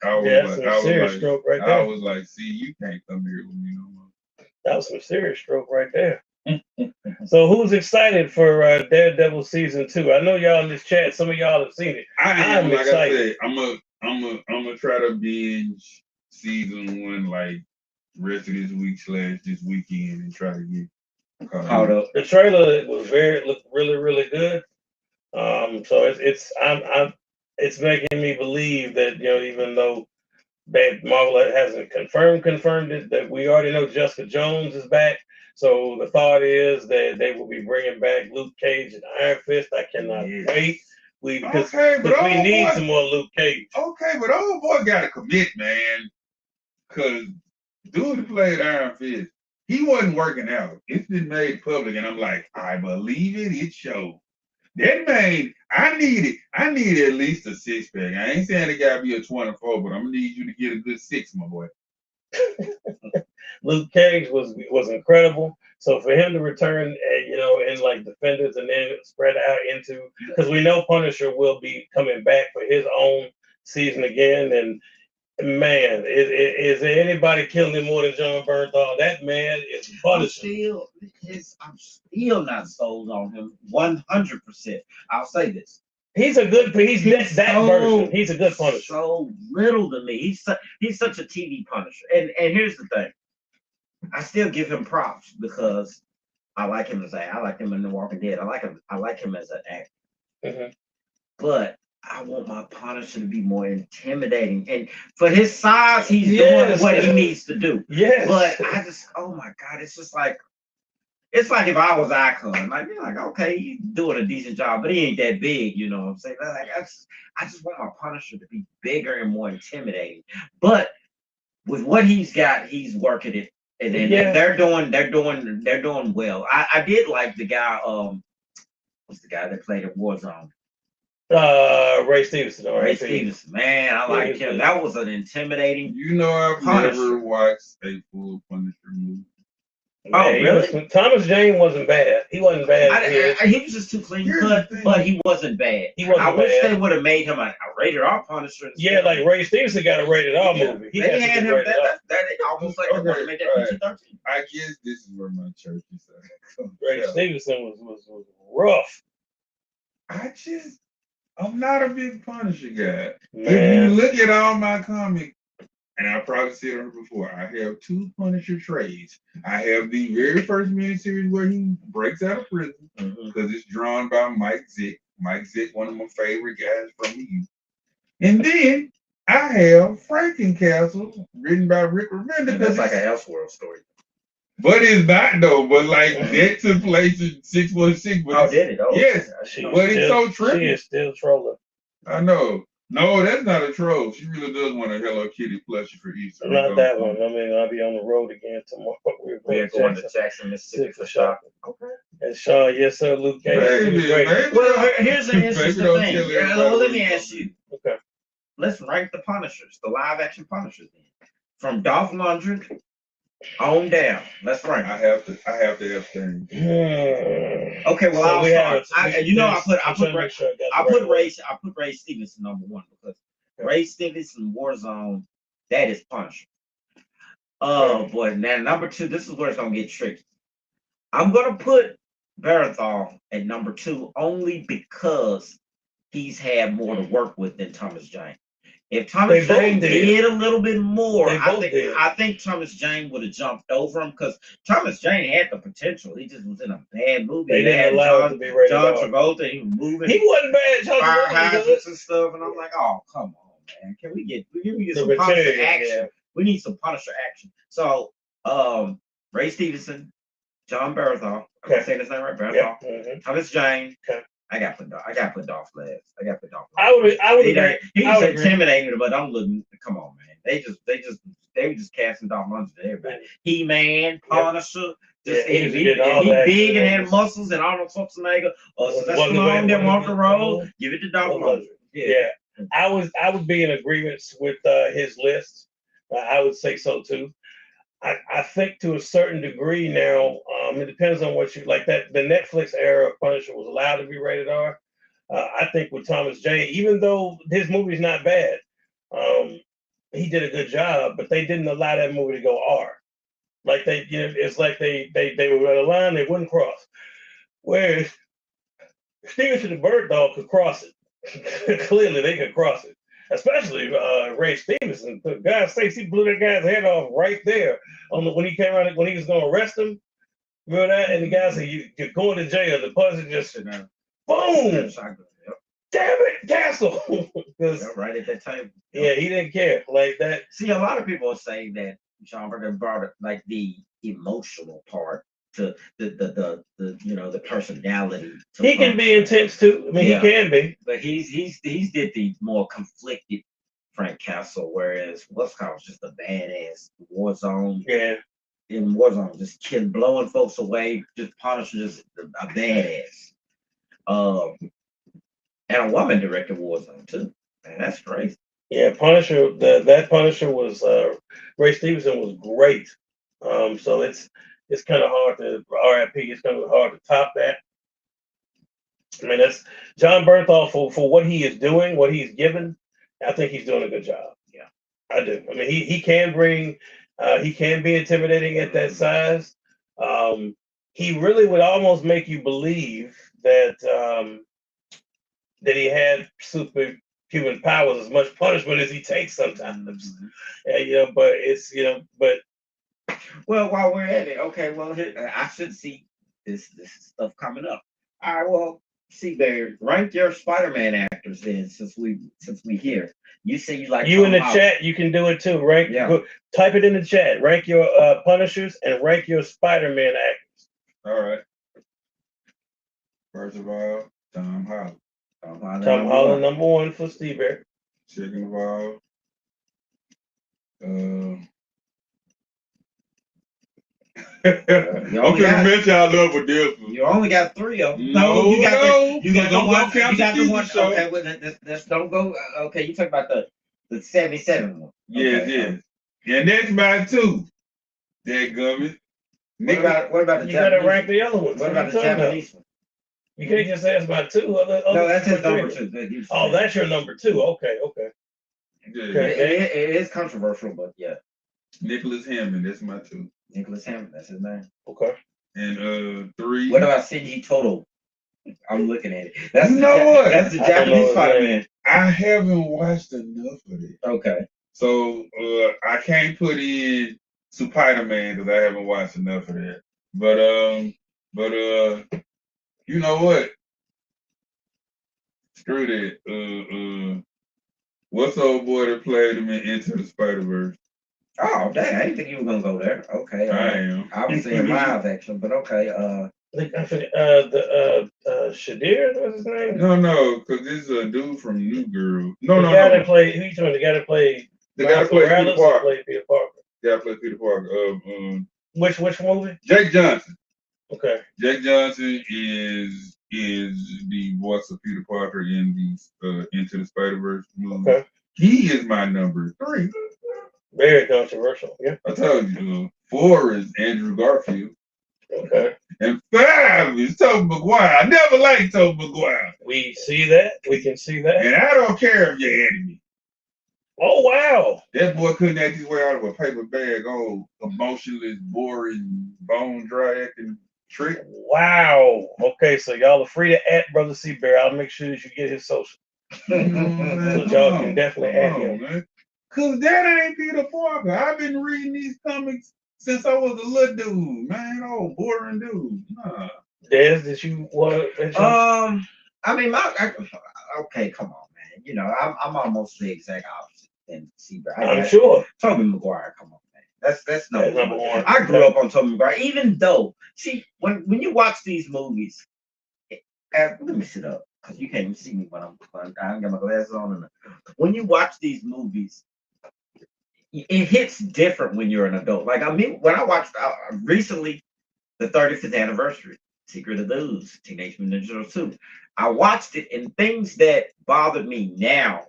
right there. I was like, see, you can't come here with me no more. That was some serious stroke right there. So who's excited for Daredevil season 2? I know y'all in this chat, some of y'all have seen it. I'm like excited. I say, I'm gonna try to binge season 1 like rest of this week / this weekend and try to get caught up. The trailer was looked really, really good. So it's making me believe that even though that Marvel hasn't confirmed it, that we already know Jessica Jones is back. So the thought is that they will be bringing back Luke Cage and Iron Fist. I cannot wait. We need some more Luke Cage. Okay, but old boy got to commit, man. Because dude who played Iron Fist, he wasn't working out. It's been made public, and I'm like, I believe it. It showed. That man, I need at least a 6-pack. I ain't saying it gotta be a 24, but I'm gonna need you to get a good 6, my boy. Luke Cage was incredible. So for him to return, in like Defenders and then spread out into, because we know Punisher will be coming back for his own season again, and man, is there anybody killing him more than John Bernthal? That man is Punisher. I'm still not sold on him 100%. I'll say this. He's that version. He's a good Punisher. So little to me. He's such a TV Punisher. And here's the thing. I still give him props because I like him I like him in The Walking Dead. I like him as an actor. Mm-hmm. But I want my Punisher to be more intimidating. And for his size, he's doing what he needs to do. Yes. But oh my God, it's like if I was Icon, like, you're like, okay, he's doing a decent job, but he ain't that big, you know what I'm saying? Like, I just want my Punisher to be bigger and more intimidating. But with what he's got, he's working it. And they're doing well. I did like the guy, what's the guy that played at Warzone? Ray Stevenson. Ray Stevenson, man, I like him. That was an intimidating. I've never watched a full Punisher movie. Oh, really? Thomas Jane wasn't bad. He wasn't bad. He was just too clean cut, but he wasn't bad. I wish they would have made him a rated R Punisher. Yeah, like Ray Stevenson got a rated R movie. They had him that almost like they would have made that PG-13. I guess this is where my church is at. Ray Stevenson was rough. I'm not a big Punisher guy. Man. If you look at all my comics, and I probably said it before, I have 2 Punisher trades. I have the very first miniseries where he breaks out of prison because it's drawn by Mike Zick. Mike Zick, one of my favorite guys from the youth. And then I have Frankencastle, written by Rick Remender. That's like an Elseworld story. But it's not though. But like that took place in 616. Oh, did it? Oh, yes. But it's so tricky. She is still trolling. I know. No, that's not a troll. She really does want a Hello Kitty plushie for Easter. Not that one. I mean, I'll be on the road again tomorrow. We're going to Jackson, Mississippi for shopping. Okay. And Sean, yes, sir, Luke Cage. Baby. Well, here's an interesting thing. Well, let me ask you. Okay. Let's rank the Punishers, the live action Punishers, then. From Dolph Lundgren on down. Let's rank. I have to abstain. Okay, well, so I'll start. I put Ray Stevenson number one because Ray Stevenson Warzone, that is Punisher. Oh boy, now number two, this is where it's gonna get tricky. I'm gonna put Barathol at number two only because he's had more to work with than Thomas Jane. If Thomas Jane did a little bit more, I think Thomas Jane would have jumped over him because Thomas Jane had the potential. He just was in a bad movie. They didn't allow him to be rated John Travolta, he was moving. He wasn't bad. Fire hydrants and stuff, and I'm like, oh, come on, man. Can we get some Punisher action? Yeah. We need some Punisher action. So, Ray Stevenson, John Barathol. Okay. I'm saying his name right, Barathol. Yeah. Thomas Jane. Okay. I got to put Dolph last. I would agree. He's intimidating, but don't look. Come on, man. They were just casting Dolph Lundgren to everybody. He-Man, Punisher. Just he big and had muscles and Arnold Schwarzenegger. Sylvester Stallone that walked the road. Give it to Dolph Lundgren. Yeah. I would be in agreement with his list. I would say so too. I think to a certain degree now, it depends on what you like. That the Netflix era of Punisher was allowed to be rated R. I think with Thomas Jane, even though his movie's not bad, he did a good job, but they didn't allow that movie to go R. Like it's like they were at a line they wouldn't cross. Whereas Stevenson and Bird Dog could cross it. Clearly, they could cross it. Especially Ray Stevenson. The guy he blew that guy's head off right there when he came around when he was going to arrest him. Remember that? And the guy said, "You're going to jail." The person just boom. Damn it, Castle. Right at that time. Yeah, he didn't care like that. See, a lot of people say that John Burger brought it like the emotional part to the personality. He can be intense too. I mean, he can be, but he's did the more conflicted Frank Castle, whereas Westcott was just a badass Warzone. Yeah, in Warzone, just blowing folks away, just Punisher, just a badass. And a woman directed Warzone too. Man, that's crazy. Yeah, Punisher. That Punisher was Ray Stevenson was great. So it's kind of hard to RIP. It's kind of hard to top that. I mean, that's John Bernthal for what he is doing, what he's given. I think he's doing a good job. Yeah, I do. I mean, he can bring, he can be intimidating at that size. He really would almost make you believe that that he had superhuman powers, as much punishment as he takes sometimes. But it's but. Well, while we're at it, okay. Well, I should see this stuff coming up. All right. Well, see there. Rank your Spider-Man actors then, since we here. You say you like you in the chat. You can do it too. Rank. Yeah. Type it in the chat. Rank your Punishers and rank your Spider-Man actors. All right. First of all, Tom Holland. Tom Holland, number one for Steve Bear. Second of all, I'm gonna mention I love with this one. You only got three of them. No, you got the one. You got the one. Okay, well, let's don't go. Okay, you talk about the 77 one. Yes, okay. Yes. And that's my two. That gummy. What about the you gotta rank the other ones. What about the Japanese one? You can't just ask about two. No, that's his number two. Oh, that's your number two. Okay. Yeah. It is controversial, but yeah. Nicholas Hammond, that's my two. Nicholas Hammond, that's his name. Okay. And three. What about Shinji Toto? I'm looking at it. That's the Japanese Spider-Man. I haven't watched enough of it. Okay. So I can't put in Spider-Man because I haven't watched enough of that. But you know what? Screw that. What's the old boy that played him in Into the Spider-Verse? Oh, dang, I didn't think you were gonna go there. Okay. I am. I was saying live action, but okay. Shadir, what's his name? No, because this is a dude from New Girl. The guy that played, who you talking? The guy that played The guy that played Peter Morales or Parker. played Peter Parker? The guy that played Peter Parker. Which movie? Jake Johnson. Okay. Jake Johnson is the voice of Peter Parker in the Into the Spider-Verse movie. Okay. He is my number 3. Very controversial. Yeah. I told you. 4 is Andrew Garfield. Okay. And 5 is Tobey Maguire. I never liked Tobey Maguire. We see that. We can see that. And I don't care if you're enemy. Oh wow. That boy couldn't act his way out of a paper bag on emotionless, boring, bone dry acting trick. Wow. Okay, so y'all are free to at Brother C Bear. I'll make sure that you get his social. So y'all can definitely add him. Man. Cause that ain't Peter Parker. I've been reading these comics since I was a little dude, man. Oh, boring dude. Nah. Des, did you want? I mean, okay, come on, man. You know, I'm almost the exact opposite than Seabear. I'm sure. Tobey Maguire, come on, man. That's number one. I grew up on Tobey Maguire, even though, see, when you watch these movies, let me sit up because you can't even see me when I ain't got my glasses on. When you watch these movies, it hits different when you're an adult. Like, I mean, when I watched recently the 35th anniversary, Secret of the Ooze, Teenage Mutant Ninja Turtles 2, I watched it, and things that bothered me now,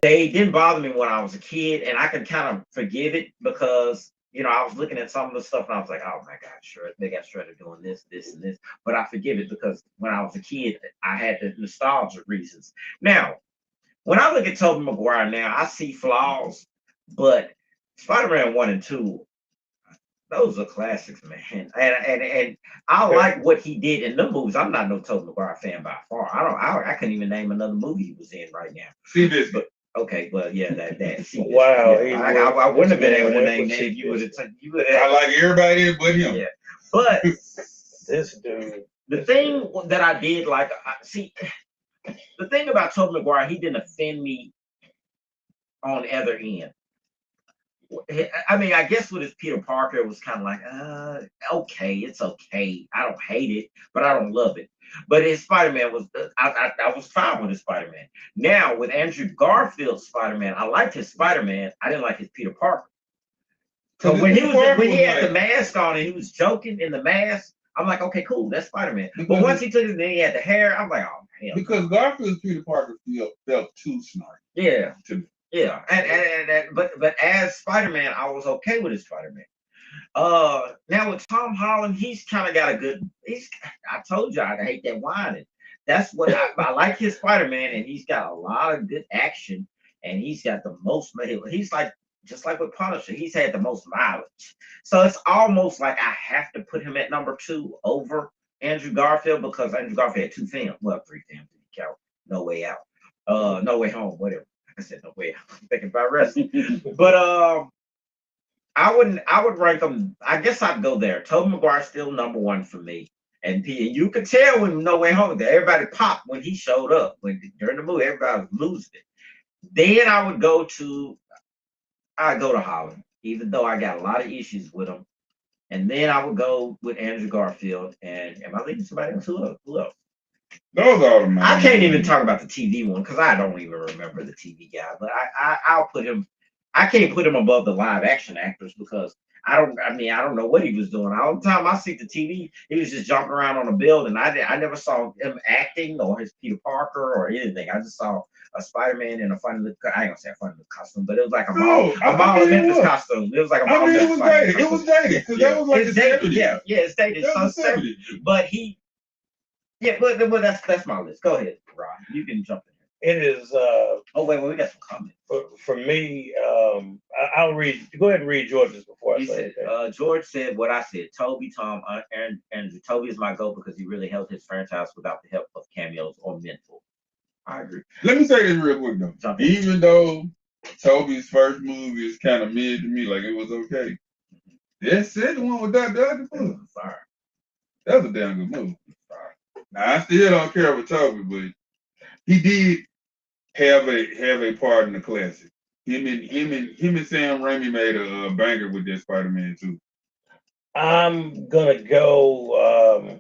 they didn't bother me when I was a kid, and I can kind of forgive it because, you know, I was looking at some of the stuff and I was like, oh my God, sure, they got Shredder doing this, this, and this. But I forgive it because when I was a kid, I had the nostalgia reasons. Now, when I look at Tobey Maguire now, I see flaws, but Spider-Man 1 and 2, those are classics, man. And I like what he did in the movies. I'm not no Tobey Maguire fan by far. I couldn't even name another movie he was in right now. See this, but okay, well, yeah, that. See this, wow, yeah, I wouldn't have been able to name it. You would have. I like everybody but him. Yeah, but this dude. The thing that I did like, see, the thing about Tobey Maguire, he didn't offend me on the other end. I mean, I guess with his Peter Parker, it was kind of like, okay, it's okay. I don't hate it, but I don't love it. But his Spider-Man was, I was fine with his Spider-Man. Now, with Andrew Garfield's Spider-Man, I liked his Spider-Man. I didn't like his Peter Parker. So when he had the mask on and he was joking in the mask, I'm like, okay, cool, that's Spider-Man. But once he took it and then he had the hair, I'm like, oh, hell. Because Garfield's Peter Parker felt too snarky. Yeah. Yeah, but as Spider-Man, I was okay with his Spider-Man. Now with Tom Holland, he's kind of got a good. I told you I hate that whining. That's what I like his Spider-Man, and he's got a lot of good action, and he's got the most. He's like just like with Punisher, he's had the most mileage. So it's almost like I have to put him at number 2 over Andrew Garfield because Andrew Garfield had 2 films, well 3 films if you count No Way Out, No Way Home, whatever. I said no way. I'm thinking about wrestling, but I would rank them. I guess I'd go there. Tobey Maguire's still number 1 for me, and you could tell when No Way Home that everybody popped when he showed up. During the movie, everybody was losing it. Then I'd go to Holland, even though I got a lot of issues with him. And then I would go with Andrew Garfield. And am I leaving somebody else? Who else? Those are the I can't even talk about the TV one because I don't even remember the TV guy. But I'll put him. I can't put him above the live action actors because I don't know what he was doing. All the time I see the TV, he was just jumping around on a building. I never saw him acting or his Peter Parker or anything. I just saw a Spider-Man in a funny little, I ain't gonna say a funny little costume, but it was like a Mall of Memphis costume. It was like a Mall of Memphis costume. It was dated. That was like it's dated. Yeah, it's dated. But that's my list. Go ahead, Ron. You can jump in. It is. Oh wait, we got some comments. For me, I'll read. Go ahead and read George's before I say it. George said what I said. Toby, Tom, and Toby is my goat because he really helped his franchise without the help of cameos or mentor. I agree. Let me say this real quick though. Even though Toby's first movie is kind of mid to me, like it was okay. That second one with that Daredevil, fire. That was a damn good movie. Now I still don't care for Toby, but he did have a part in the classic. Him and Sam Raimi made a banger with that Spider-Man too. I'm gonna go.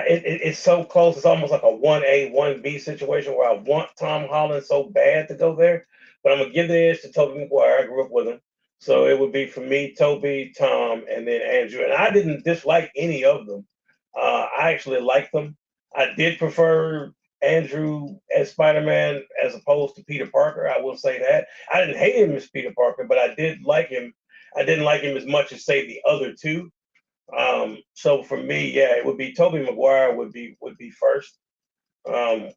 It's so close. It's almost like a 1A, 1B situation where I want Tom Holland so bad to go there, but I'm gonna give the edge to Tobey Maguire. I grew up with him, so it would be for me, Tobey, Tom, and then Andrew. And I didn't dislike any of them. I actually liked them. I did prefer Andrew as Spider-Man as opposed to Peter Parker. I will say that. I didn't hate him as Peter Parker, but I did like him. I didn't like him as much as say the other two. So for me, yeah, it would be Tobey Maguire would be first, um,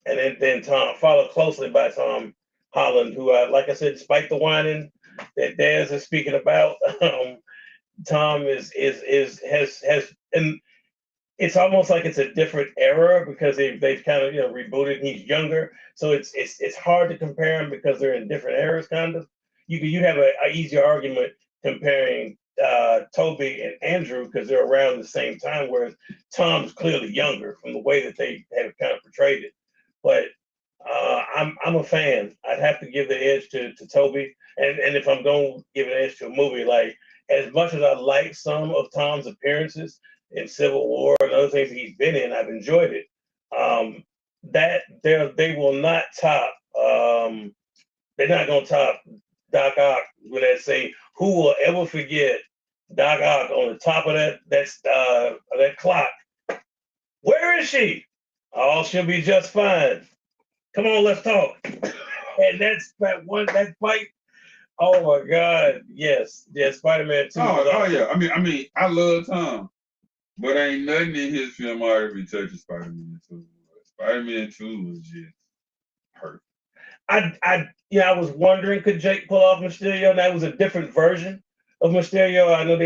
and then Tom, followed closely by Tom Holland, who, like I said, despite the whining that Daz is speaking about, Tom is has and it's almost like it's a different era because they've kind of rebooted. And he's younger, so it's hard to compare them because they're in different eras. Kind of, you have a easier argument comparing Toby and Andrew because they're around the same time, whereas Tom's clearly younger from the way that they have kind of portrayed it. But I'm a fan. I'd have to give the edge to Toby, and if I'm going to give an edge to a movie, like as much as I like some of Tom's appearances in Civil War and other things that he's been in, I've enjoyed it. That they will not top. They're not gonna top Doc Ock when they say who will ever forget Doc Ock on the top of that clock. Where is she? Oh, she'll be just fine. Come on, let's talk. And that's that fight. Oh my God, yes, yes, Spider-Man 2. Oh yeah. I mean, I love Tom, but ain't nothing in his filmography touches Spider-Man 2. Spider-Man 2 was just perfect. I was wondering, could Jake pull off Mysterio? That was a different version of Mysterio. I know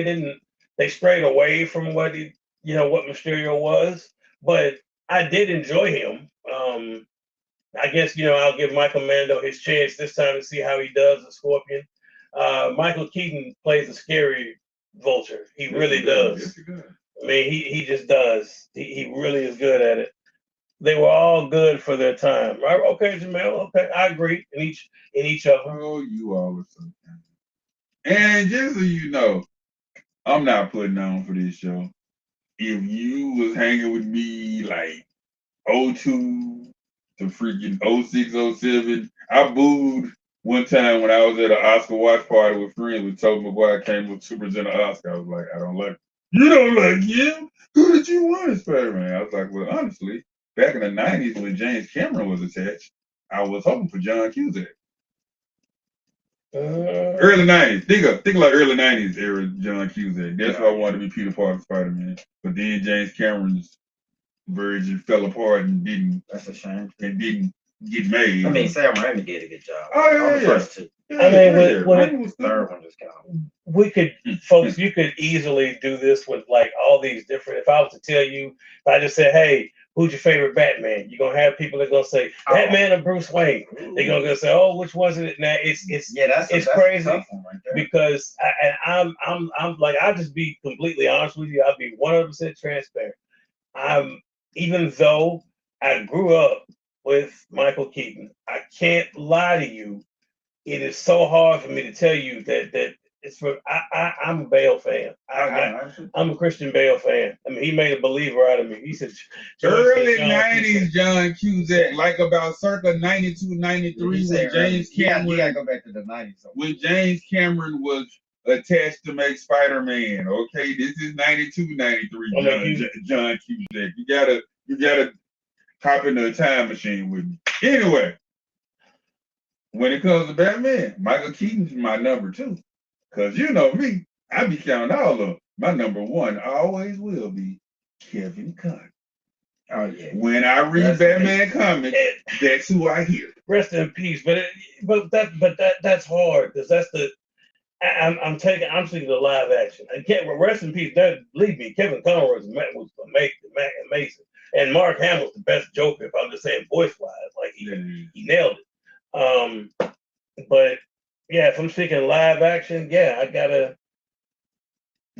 they strayed away from what Mysterio was, but I did enjoy him. I guess I'll give Michael Mando his chance this time to see how he does as Scorpion. Michael Keaton plays a scary Vulture. He really does. Yes, he does. I mean, he just does. He really is good at it. They were all good for their time. Right? Okay, Jamel. Okay, I agree in each of them. Oh, you all are so kind. And just so you know, I'm not putting on for this show. If you was hanging with me like '02 to freaking '06, '07, I booed one time when I was at an Oscar watch party with friends with Tobey Maguire came up to present an Oscar. I was like, I don't like him. You don't like him? Who did you want as Spider-Man? I was like, well, honestly, back in the '90s when James Cameron was attached, I was hoping for John Cusack. Early '90s. Think like early '90s era John Cusack. That's why I wanted to be Peter Parker Spider-Man. But then James Cameron's version fell apart and didn't. That's a shame. And didn't get made. I mean, Sam Raimi did a good job. Oh yeah, the first two. I mean, when the third one just kind we could, folks, you could easily do this with like all these different. If I was to tell you, if I just said, "Hey, who's your favorite Batman?" You're gonna have people that are gonna say Batman or Bruce Wayne. They're gonna say, "Oh, which one's it?" Now it's that's crazy right because I'm like I'll just be completely honest with you. I'll be 100% transparent. Even though I grew up with Michael Keaton, I can't lie to you. It is so hard for me to tell you that it's for I'm a Bale fan. I'm a Christian Bale fan. I mean, he made a believer out of me. He said early '90s John Cusack, like about circa '92, '93 when James Cameron. You gotta go back to the '90s. When James Cameron was attached to make Spider-Man. Okay, this is '92, '93 John Cusack. You gotta hop into a time machine with me. Anyway. When it comes to Batman, Michael Keaton's my number 2. Because you know me, I be counting all of them. My number 1 always will be Kevin Conroy. Oh, yeah. When I read Batman comics, that's who I hear. Rest in peace. But that's hard because that's the I'm thinking the live action. And rest in peace. Believe me, Kevin Conroy was amazing. And Mark Hamill's the best Joker. If I'm just saying voice wise, like he nailed it. But yeah, if I'm speaking live action, yeah, I gotta.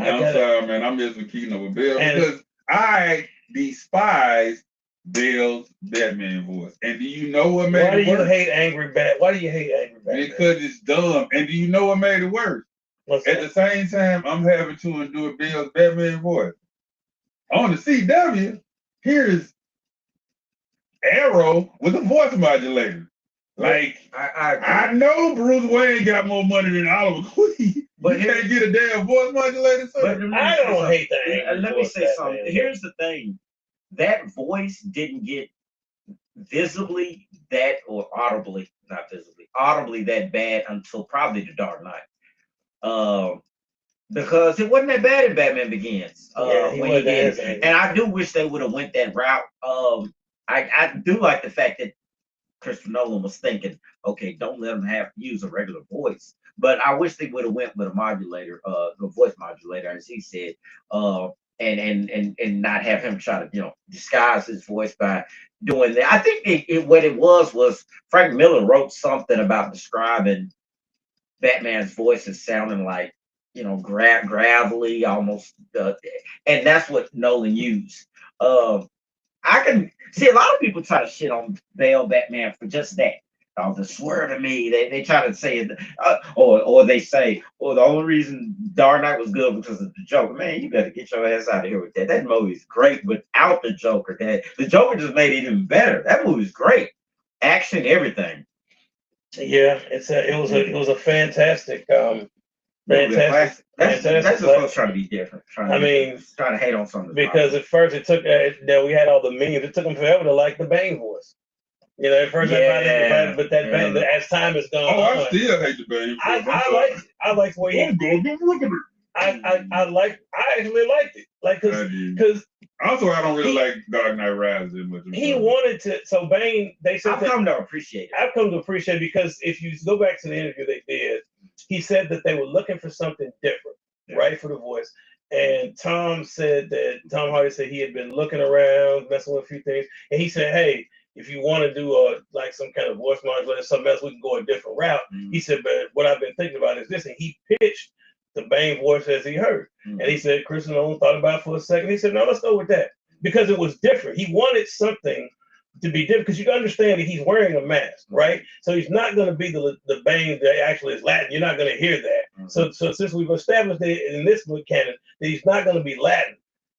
I'm sorry, man. I'm just with Keaton over Bale because I despise Bale's Batman voice. And do you know what made it worse? Why do you hate Angry Batman? Because it's dumb. And do you know what made it worse? At the same time, I'm having to endure Bale's Batman voice. On the CW, here's Arrow with a voice modulator. Like, I know Bruce Wayne got more money than Oliver Queen, but he can't get a damn voice modulator. So I don't hate that. Let me say something. Here's the thing. That voice didn't get visibly that, or audibly, not visibly, audibly that bad until probably The Dark Knight. Because it wasn't that bad in Batman Begins. When he did it. And I do wish they would have went that route. I do like the fact that Christopher Nolan was thinking, okay, don't let him use a regular voice. But I wish they would have went with a modulator, the voice modulator, as he said, and not have him try to disguise his voice by doing that. I think what it was Frank Miller wrote something about describing Batman's voice as sounding like gravelly almost, and that's what Nolan used. I can see a lot of people try to shit on Bale Batman for just that. The swear to me, they try to say it, or they say, the only reason Dark Knight was good because of the Joker. Man, you better get your ass out of here with that. That movie's great without the Joker. The Joker just made it even better. That movie's great, action, everything. Yeah, it was a fantastic. Fantastic. That's just us trying to be different. Trying to hate on something. Because at first it took we had all the memes. It took them forever to like the Bane voice. At first everybody, but Bane, as time has gone on, I still hate the Bane voice. I like the way I actually liked it. Like because also I don't really like Dark Knight Rises as much. He wanted to. So Bane, they said I've come to appreciate it because if you go back to the interview they did. He said that they were looking for something different, right, for the voice. And Tom Hardy said he had been looking around, messing with a few things, and he said, "Hey, if you want to do like some kind of voice modulator, something else, we can go a different route." He said, "But what I've been thinking about is this," and he pitched the Bane voice as he heard, and he said, Chris Nolan thought about it for a second. He said, "No, let's go with that because it was different. He wanted something." To be different, because you can understand that he's wearing a mask, right? So he's not going to be the Bane that actually is Latin. You're not going to hear that. So since we've established in this book canon that he's not going to be Latin,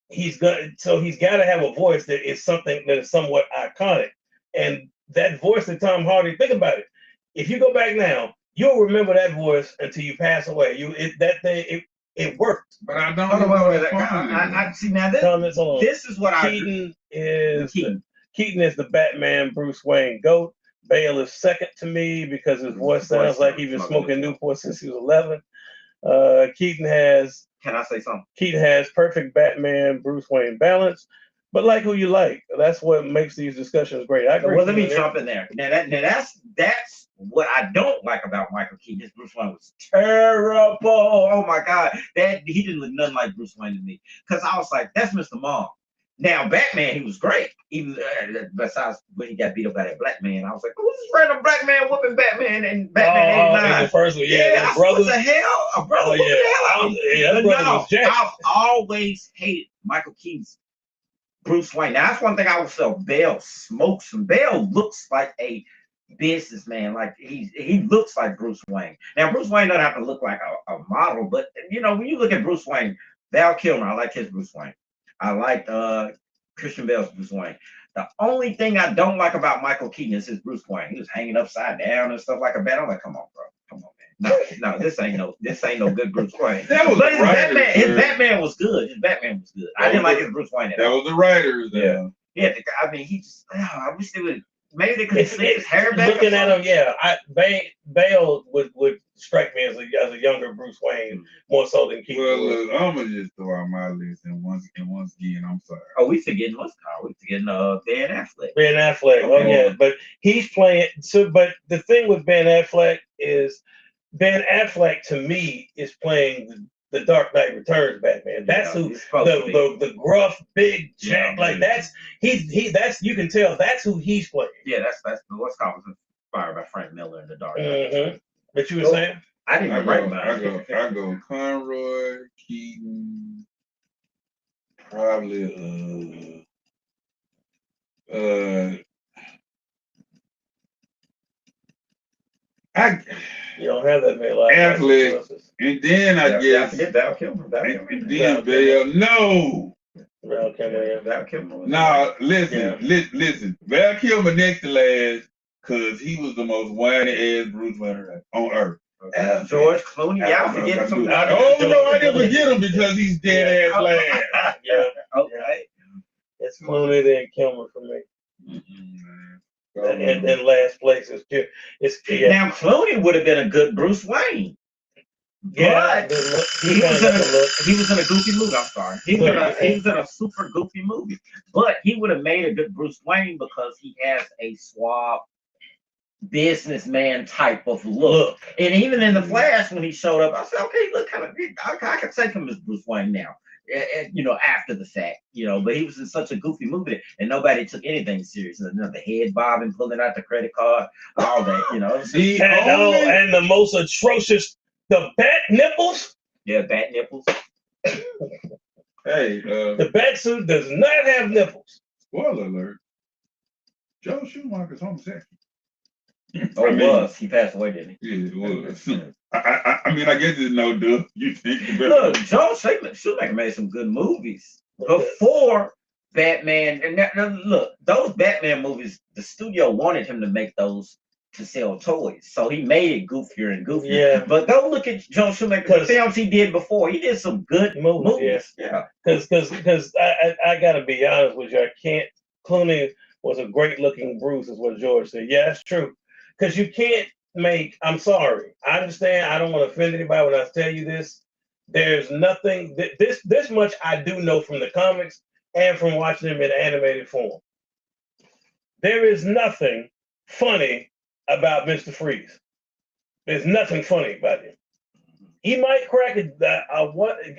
he's got to have a voice that is something that is somewhat iconic. And that voice that Tom Hardy, think about it. If you go back now, you'll remember that voice until you pass away. It worked. But I don't know. I see now. This is what Keaton is the Batman Bruce Wayne GOAT. Bale is second to me because his voice sounds like he's been smoking Newport since he was 11. Keaton has. Can I say something? Keaton has perfect Batman Bruce Wayne balance, but like who you like. That's what makes these discussions great. Let me jump in there. Now that's what I don't like about Michael Keaton. His Bruce Wayne was terrible. Oh my God, he didn't look nothing like Bruce Wayne to me because I was like, that's Mr. Mom. Now, Batman, he was great. Even besides when he got beat up by that black man, I was like, who's this random black man whooping Batman and Batman 89? The first one, what the hell? A brother whooping the hell out of him. I've always hated Michael Keaton's Bruce Wayne. Now, that's one thing I would say. Bale smokes him. Bale looks like a businessman. Like he looks like Bruce Wayne. Now, Bruce Wayne doesn't have to look like a model, but when you look at Bruce Wayne, Val Kilmer, I like his Bruce Wayne. I like Christian Bale's Bruce Wayne. The only thing I don't like about Michael Keaton is his Bruce Wayne. He was hanging upside down and stuff like a bat. I'm like, come on, bro. Come on, man. No, this ain't no good Bruce Wayne. That was his Batman was good. His Batman was good. I didn't like his Bruce Wayne at all. That was the writers. Yeah. I mean, he just. I wish they would. Maybe they could slick his hair back. Looking at him, Bale would strike me as a younger Bruce Wayne more so than Keaton. Well, look, I'm gonna just throw out my list, and once again, I'm sorry. Oh, we forgetting what's called? We forgetting Ben Affleck. Ben Affleck. Oh yeah, but he's playing. So, but the thing with Ben Affleck is Ben Affleck to me is playing the Dark Knight Returns Batman. That's who the gruff, big jack, like that's you can tell that's who he's playing. Yeah, that's what's called inspired by Frank Miller in the Dark Knight. But you were saying? I didn't even write about it. I go Conroy, Keaton, probably You don't have that many live athlete, choices. and then I guess forget Val Kilmer. and then Bell. No. Val Kilmer, Val Kilmer. Nah, listen. Val Kilmer next to last, cause he was the most whiny ass Bruce Wayne on earth. George Clooney. Y'all forget him. Oh no, I didn't forget him because he's dead ass last. Yeah. Okay. It's Clooney then Kilmer for me. Mm-hmm. And last place is Now Clooney would have been a good Bruce Wayne. Yeah, but he was in a goofy movie. I'm sorry. He was in a super goofy movie. But he would have made a good Bruce Wayne because he has a suave businessman type of look. And even in the Flash, when he showed up, I said, okay, look, I can take him as Bruce Wayne now. After the fact, but he was in such a goofy movie and nobody took anything serious. The head bobbing, pulling out the credit card, all that, and the most atrocious, the bat nipples. Yeah, bat nipples. Hey, the bat suit does not have nipples. Spoiler alert. Joe Schumacher's homosexual. Was. He passed away, didn't he? Yeah, it was. I mean, I guess it's no duh. You think look, Joe Schumacher made some good movies before Batman. And look, those Batman movies, the studio wanted him to make those to sell toys, so he made it goofier and goofier. Yeah. But go look at Joe Schumacher, the films he did before. He did some good movies. Yeah. Because I gotta be honest with you, I can't. Clooney was a great looking Bruce, is what George said. Yeah, that's true. Because you can't make. I'm sorry. I understand. I don't want to offend anybody when I tell you this. There's nothing. This much I do know from the comics and from watching them in animated form. There is nothing funny about Mr. Freeze. There's nothing funny about him. He might crack it.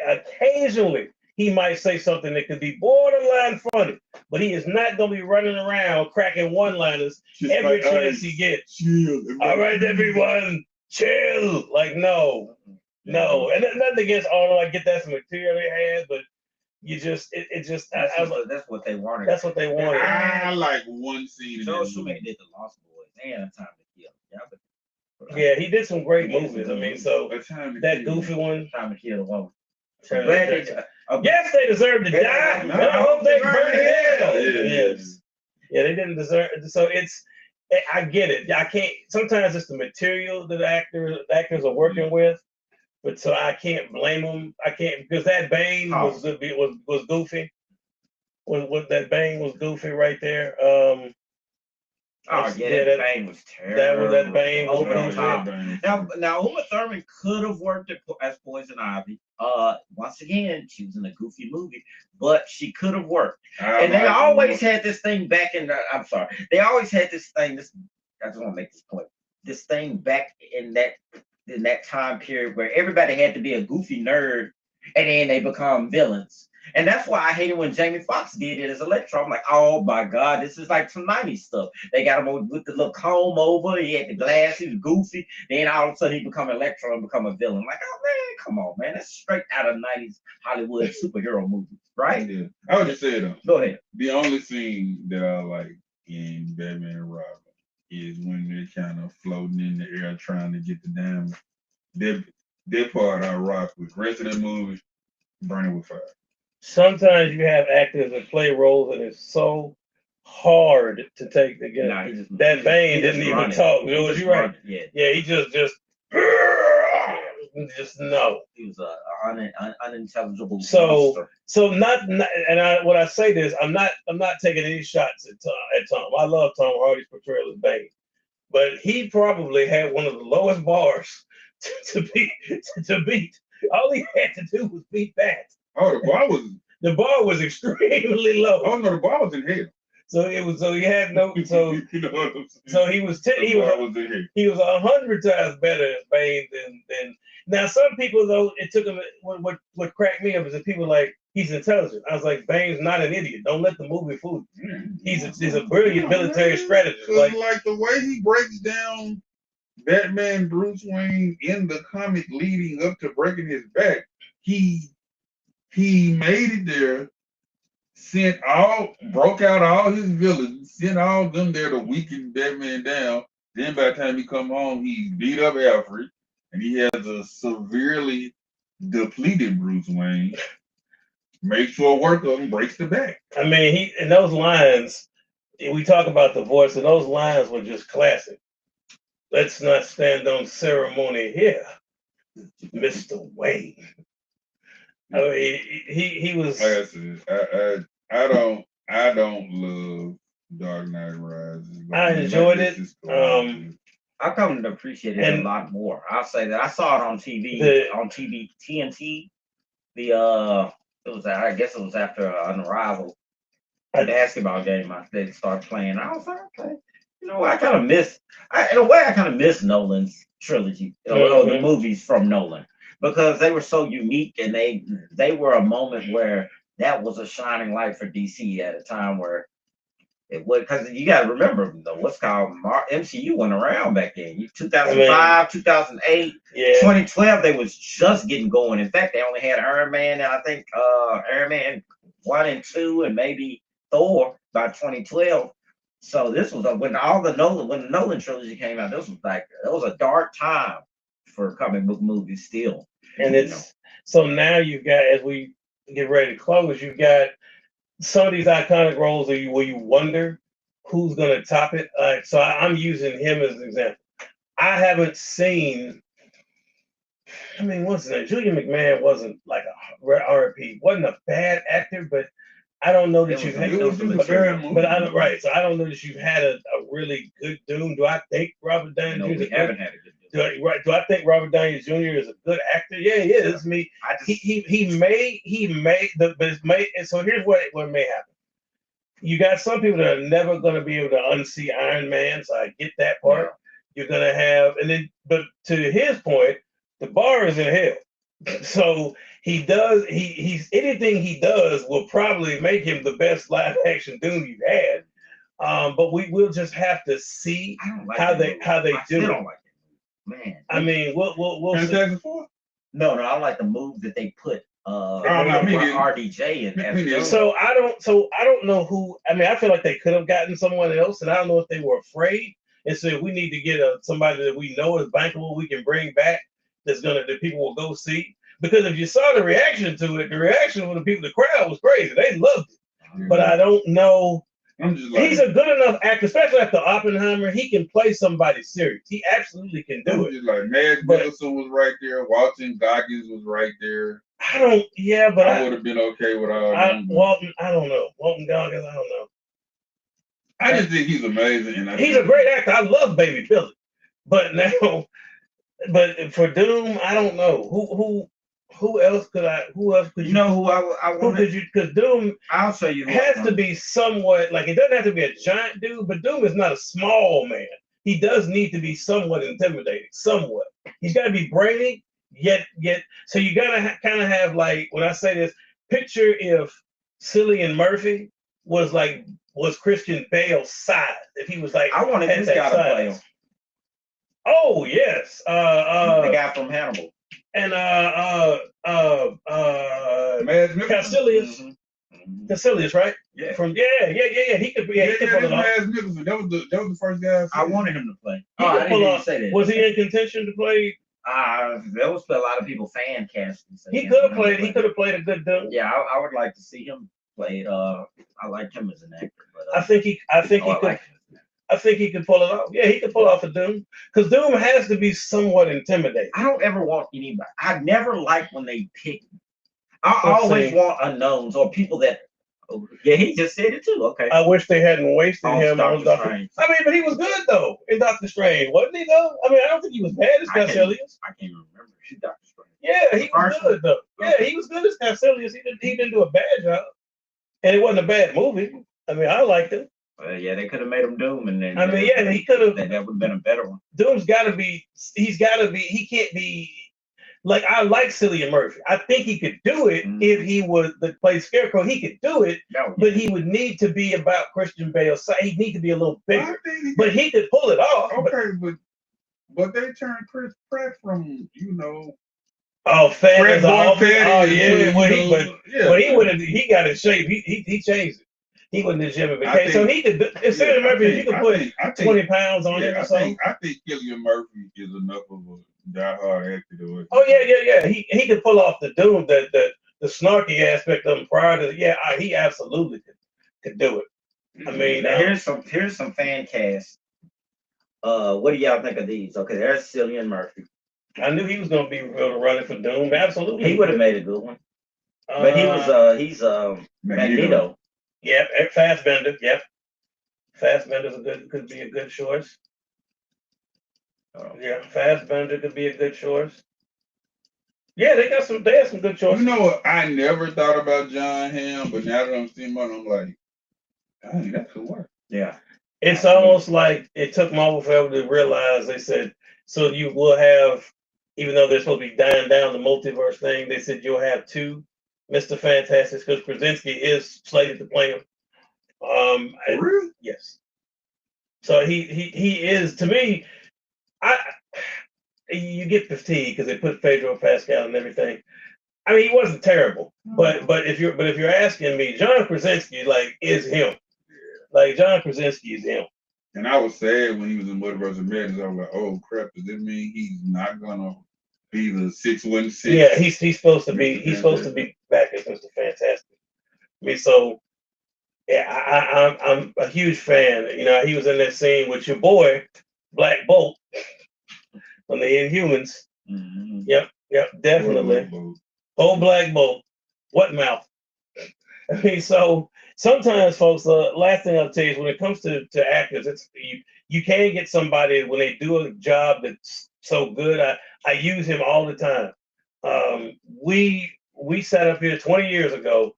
Occasionally, he might say something that could be borderline funny, but he is not going to be running around cracking one-liners every chance he gets. Chill. All right, everyone, chill. Like, no. And nothing against Arnold. I get that's material they had, but you just, that's what they wanted. That's what they wanted. I like one scene. Joe Schumacher did The Lost Boys and A Time to Kill. Yeah, he did some great movies. I mean, so that goofy one, Time to Kill a Woman. Yes, they deserve to die. And I hope they burn in hell. Yes. Yeah, they didn't deserve it. So I get it. I can't. Sometimes it's the material that the actors are working with, but so I can't blame them. I can't because that Bane was goofy. Was that Bane was goofy right there? That Bane was terrible. That Bane was goofy. Now Uma Thurman could have worked as Poison Ivy. Once again, she was in a goofy movie, but she could have worked. And they always had this thing back in the. I'm sorry. They always had this thing. I just want to make this point. This thing back in that time period where everybody had to be a goofy nerd, and then they become villains. And that's why I hated when Jamie Foxx did it as Electro. I'm like, oh my God, this is like some 90s stuff. They got him with the little comb over. He had the glasses, goofy. Then all of a sudden he become Electro and become a villain. Like, oh man, come on, man. That's straight out of 90s Hollywood superhero movies, right? Yeah. I would just say though. Go ahead. The only scene that I like in Batman and Robin is when they're kind of floating in the air trying to get the diamond. That part I rock with. The rest of the movie, burning with fire. Sometimes you have actors that play roles and it's so hard to take together. That Bane didn't even talk. Was you right? Yeah, he just no. He was an unintelligible monster. So when I say this, I'm not taking any shots at Tom. I love Tom Hardy's portrayal as Bane, but he probably had one of the lowest bars to beat. All he had to do was beat that. Oh, the bar was extremely low. Oh no, the bar was in hell. So he had no. So you know what I'm saying? So he was 100 times better as Bane than. Now some people though it took him. What cracked me up is that people like he's intelligent. I was like Bane's not an idiot. Don't let the movie fool you. He's a brilliant military strategist. Like the way he breaks down Batman Bruce Wayne in the comic leading up to breaking his back, he made it there, broke out all his villains, sent all of them there to weaken Batman down, Then by the time he come home, he beat up Alfred, and he has a severely depleted Bruce Wayne. Makes short work of him, breaks the back. I mean, he and those lines. We talk about the voice, and those lines were just classic. Let's not stand on ceremony here, Mr. Wayne. I mean, he was. Like I said, I don't love Dark Knight Rises. I enjoyed it. I come to appreciate it a lot more. I'll say that I saw it on TV, TNT. It was, I guess it was after an Arrival, a basketball game. They started playing. I was like, okay, you know, I kind of miss. In a way, I kind of miss Nolan's trilogy, the movies from Nolan, because they were so unique, and they were a moment where that was a shining light for DC at a time where it would, because you got to remember, what's called MCU went around back then. 2005, 2008, 2012, they was just getting going. In fact, they only had Iron Man, and I think Iron Man 1 and 2, and maybe Thor by 2012. So this was when the Nolan trilogy came out. This was it was a dark time for comic book movies still. And so now you've got, as we get ready to close, you've got some of these iconic roles where you wonder who's going to top it. So I'm using him as an example. I haven't seen. I mean, what's his name? Julian McMahon wasn't like a RP. Wasn't a bad actor, but I don't know that you've had. But I don't right. So I don't know that you've had a really good Doom. Do I think Robert Downey Jr. We haven't had a good Doom. Do I think Robert Downey Jr. is a good actor? Yeah, he is. I mean, he may and so here's what may happen. You got some people that are never going to be able to unsee Iron Man, so I get that part. Yeah. You're going to have, and then, but to his point, the bar is in hell. So he's anything he does will probably make him the best live action Doom you've had. But we will just have to see how they do it. Don't like it. Man, I mean, we'll see. No, I like the move that they put RDJ in. So I don't know who. I mean, I feel like they could have gotten someone else, and I don't know if they were afraid. And so if we need to get somebody that we know is bankable, we can bring back that people will go see. Because if you saw the reaction to it, the reaction from the people, the crowd was crazy. They loved it. Mm-hmm. But I don't know. He's a good enough actor, especially after Oppenheimer. He can play somebody serious. He absolutely can do it. Just like Mads Mikkelsen was right there. Walton Goggins was right there. I would have been okay with all them. Walton, I don't know. Walton Goggins, I don't know. I just think he's amazing. And he's a great actor. I love Baby Billy. But for Doom, I don't know. Who else could you know who I want? Because Doom, I'll show you, has to be somewhat, like, it doesn't have to be a giant dude, but Doom is not a small man. He does need to be somewhat intimidating, somewhat. He's got to be brainy, yet. So you gotta kind of have, like, when I say this, picture if Cillian Murphy was Christian Bale's size. If he was like, I wanted this guy to play him. Oh yes, the guy from Hannibal. And Caecilius. Mm-hmm. Caecilius, right? Yeah. He could be. He could pull it off. That was the first guy I wanted him to play. I didn't say that. Was he in contention to play? There was a lot of people fan casting. He could have played. He could have played a good Doom. Yeah, I would like to see him play. I like him as an actor, but I think he could. I think he could pull it off. Yeah, he could pull off a Doom. Because Doom has to be somewhat intimidating. I don't ever want anybody. I never like when they pick. I always want unknowns or people that. Yeah, he just said it too. Okay. I wish they hadn't wasted him on Doctor Strange. I mean, but he was good though in Doctor Strange, wasn't he? Though. I mean, I don't think he was bad as Caecilius. I can't remember. She's Doctor Strange. Yeah, he was good though. Okay. Yeah, he was good as Caecilius. He didn't do a bad job, and it wasn't a bad movie. I mean, I liked it. Yeah, they could have made him Doom, and then he could have. That would have been a better one. Doom's got to be. He's got to be. He can't be. Like, I like Cillian Murphy. I think he could do it if he was the play Scarecrow. He could do it, but he would need to be about Christian Bale's side. He'd need to be a little bigger, but he could pull it off. Okay, but they turned Chris Pratt from fat as all. Oh yeah, but he got in shape. He changed it. he went to the gym and I became. So he could. If Cillian Murphy, you could put 20 pounds on him or something. I think Cillian Murphy is enough of a diehard actor to it. Oh yeah. He could pull off the Doom, the snarky aspect of him prior to. Yeah, he absolutely could do it. I mean, now here's some fan cast. What do y'all think of these? Okay, there's Cillian Murphy. I knew he was going to be running for Doom. Absolutely, he would have made a good one. But he's Magneto. Yep, Fassbender. Yep, Fassbender's could be a good choice. Yeah, Fassbender could be a good choice. Yeah, they have some good choices. You know what? I never thought about John Hamm, but now that I'm seeing him, I'm like, dang, that could work. Yeah. It's almost like it took Marvel forever to realize. They said, so you will have, even though they're supposed to be dying down the multiverse thing, they said you'll have two Mr. Fantastics because Krasinski is slated to play him. Really? Yes. So he is, to me, you get fatigued because they put Pedro Pascal and everything. I mean, he wasn't terrible, but if you're asking me, John Krasinski is him. Like John Krasinski is him. And I was sad when he was in Multiverse of Madness. I was like, oh crap, does that mean he's not gonna be the 616? Yeah, he's supposed to be. He's supposed to be back as Mr. Fantastic. I mean, so yeah, I'm a huge fan. You know, he was in that scene with your boy Black Bolt on the Inhumans. Mm-hmm. Yep, definitely. Old Black Bolt. What mouth? I mean, so sometimes, folks, the last thing I'll tell you is when it comes to actors, it's you can't get somebody when they do a job that's so good. I use him all the time. We sat up here 20 years ago,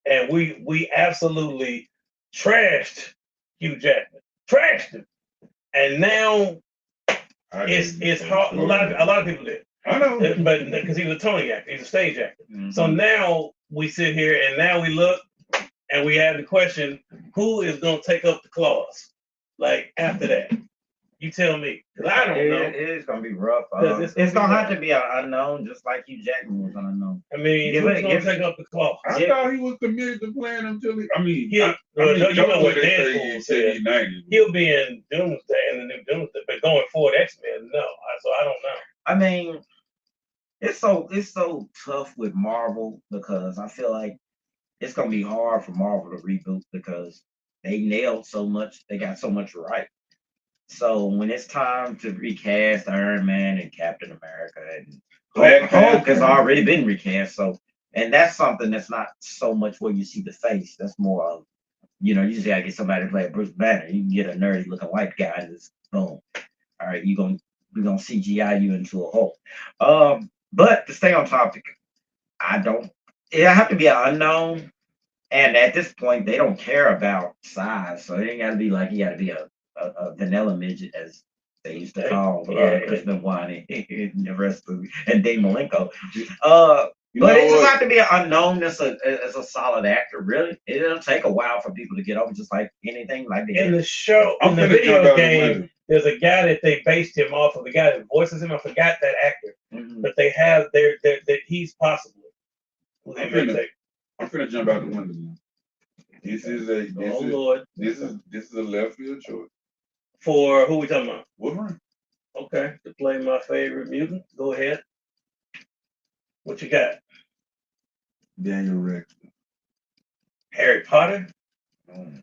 and we absolutely trashed Hugh Jackman, trashed him, and now it's hard. A lot of people did. I know, but because he was a Tony actor, he's a stage actor. Mm-hmm. So now we sit here and now we look and we have the question: who is going to take up the claws? Like after that, you tell me, because I don't know. It is going to be rough. It's going to have to be an unknown, just like Hugh Jackman was an unknown. I mean, who's going to take up the claws? I thought he was committed to playing until he. I mean, you know what Deadpool said. He'll be in Doomsday, in the new Doomsday, but going forward, X-Men, no. So I don't know. I mean, it's so tough with Marvel because I feel like it's gonna be hard for Marvel to reboot because they nailed so much, they got so much right. So when it's time to recast Iron Man and Captain America and Hulk has already been recast, so and that's something that's not so much where you see the face. That's more of, you just gotta get somebody to play Bruce Banner. You can get a nerdy looking white guy and just boom. All right, we're gonna CGI you into a Hulk. But to stay on topic, it have to be an unknown. And at this point, they don't care about size. So it ain't got to be like, you got to be a vanilla midget, as they used to call Chris Benoit and the rest of and Dave Malenko. But it just have to be an unknown as a solid actor, really. It'll take a while for people to get over, just like anything like that. In the show, in the video game, there's a guy that they based him off of, the guy that voices him. I forgot that actor. Mm-hmm. But they have that he's possibly who they may take. I'm finna jump out the window now. This is a left field choice. For who we talking about? Wolverine. Okay, to play my favorite mutant. Go ahead. What you got? Daniel Radcliffe. Harry Potter.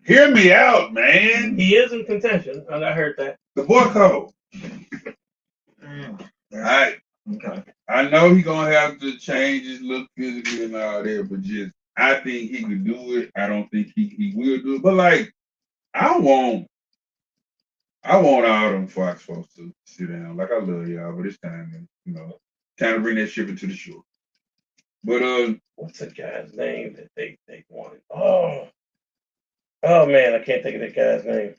Hear me out, man. He is in contention. I heard that. The boy code. All right. Okay. I know he's gonna have to change his look physically and all that, but I think he could do it. I don't think he will do it. But I want all them Fox folks to sit down. Like, I love y'all, but it's time to bring that ship into the shore. But what's the guy's name that they wanted? Oh man, I can't think of that guy's name.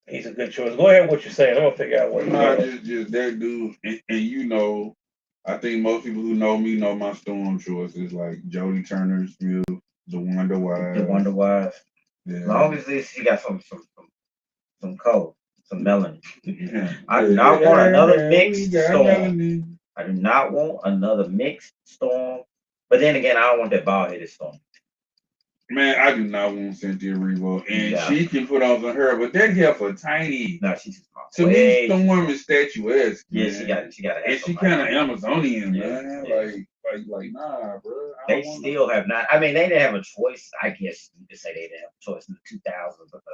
He's a good choice. Go ahead, what you're saying. I'm gonna figure out what. Just that dude, and I think most people who know me know my Storm choices, like Jodie Turner-Smith, the Wonder Wife. Yeah. As long as she got some cold, some melanin. Yeah. I do not want another mixed Storm. I do not want another mixed Storm. But then again, I don't want that bald-headed Storm. Man, I do not want Cynthia Erivo, and Yeah. she can put on some hair, but that hair for tiny. No, she's too small. To me, Storm is statuesque. Yeah, man. she got. And she kind of Amazonian, Yeah, man. yeah. Like, nah, bro. I They don't want still have not. I mean, they didn't have a choice. I guess you could say they didn't have a choice in the 2000s because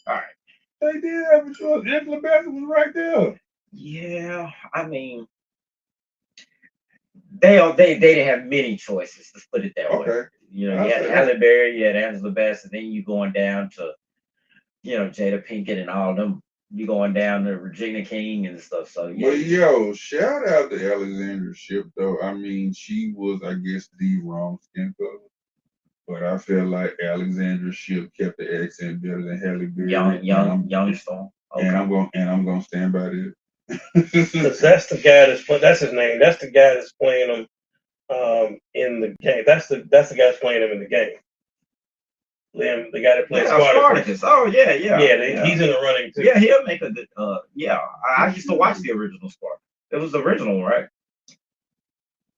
all right. They did have a choice. Angela Bassett was right there. Yeah, I mean, they didn't have many choices. Let's put it that way. Okay. You know, you had Halle Berry, you had Angela Bassett, then you going down to, Jada Pinkett and all of them. You going down to Regina King and stuff. So yeah. But yo, shout out to Alexandra Shipp though. I mean, she was, I guess, the wrong skin color. But I feel like Alexandra Shipp kept the accent better than Halle Berry. Young Storm. Okay. And I'm gonna stand by this. Because that's the guy that's his name. That's the guy that's playing him in the game. That's the guy that's playing him in the game. Liam, the guy that plays Spartacus. Oh yeah. He's in the running too. Yeah, he'll make a good. I used to watch the original Spartacus. It was the original, right?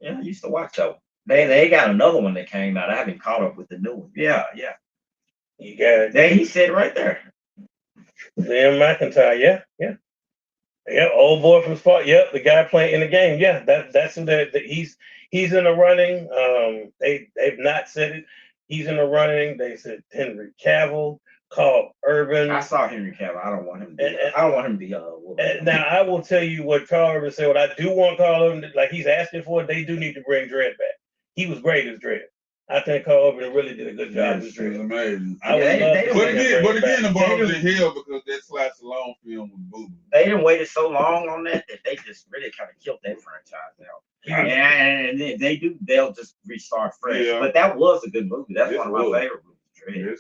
Yeah, I used to watch that one. They got another one that came out. I haven't caught up with the new one. Yeah. You got it. There he said right there. Liam McIntyre. Yeah, old boy from Spark. Yep, the guy playing in the game. Yeah, that's who he's in the running. They've not said it. He's in the running. They said Henry Cavill, Carl Urban. I saw Henry Cavill. I don't want him to be. Now I will tell you what Carl Urban said. What I do want Carl Urban to, like he's asking for. They do need to bring Dredd back. He was great as Dredd. I think Carl Urban really did a good job. Yes, it was amazing. But again, the bar was in hell because that Sly Stallone film was boo. They didn't waited so long on that they just really kind of killed that franchise out. And they'll just restart fresh. Yeah. But that was a good movie. That's one of my favorite movies.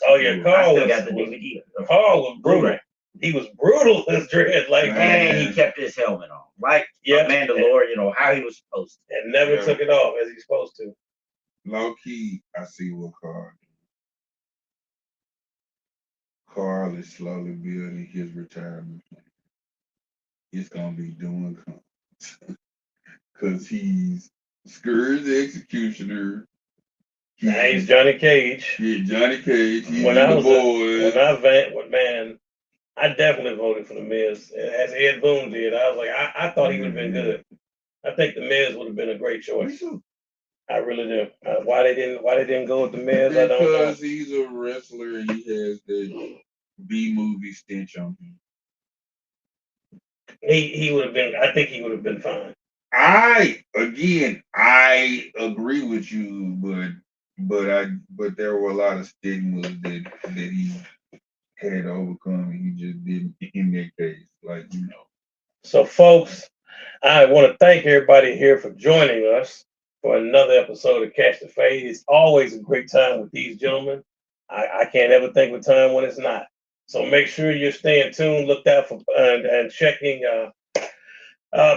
Dredd. Carl got the DVD. Carl was brutal. He was brutal as Dredd, and he kept his helmet on, like Mandalorian, how he was supposed to, and never took it off as he's supposed to. Low key, I see what Carl is slowly building his retirement plan. It's gonna be doing because he's Scourge Executioner. He's Johnny Cage. Yeah, Johnny Cage. He's I definitely voted for the Miz. As Ed Boon did, I was like, I thought he would have been good. I think the Miz would have been a great choice. I really do. Why they didn't go with the Miz? I don't know. Because he's a wrestler and he has the B movie stench on him. He would have been. I think he would have been fine. I agree with you, but there were a lot of stigmas that he had to overcome, and he just didn't in that case, So, folks, I want to thank everybody here for joining us for another episode of Catch the Fade. It's always a great time with these gentlemen. I can't ever think of a time when it's not. So make sure you're staying tuned, look out for and checking.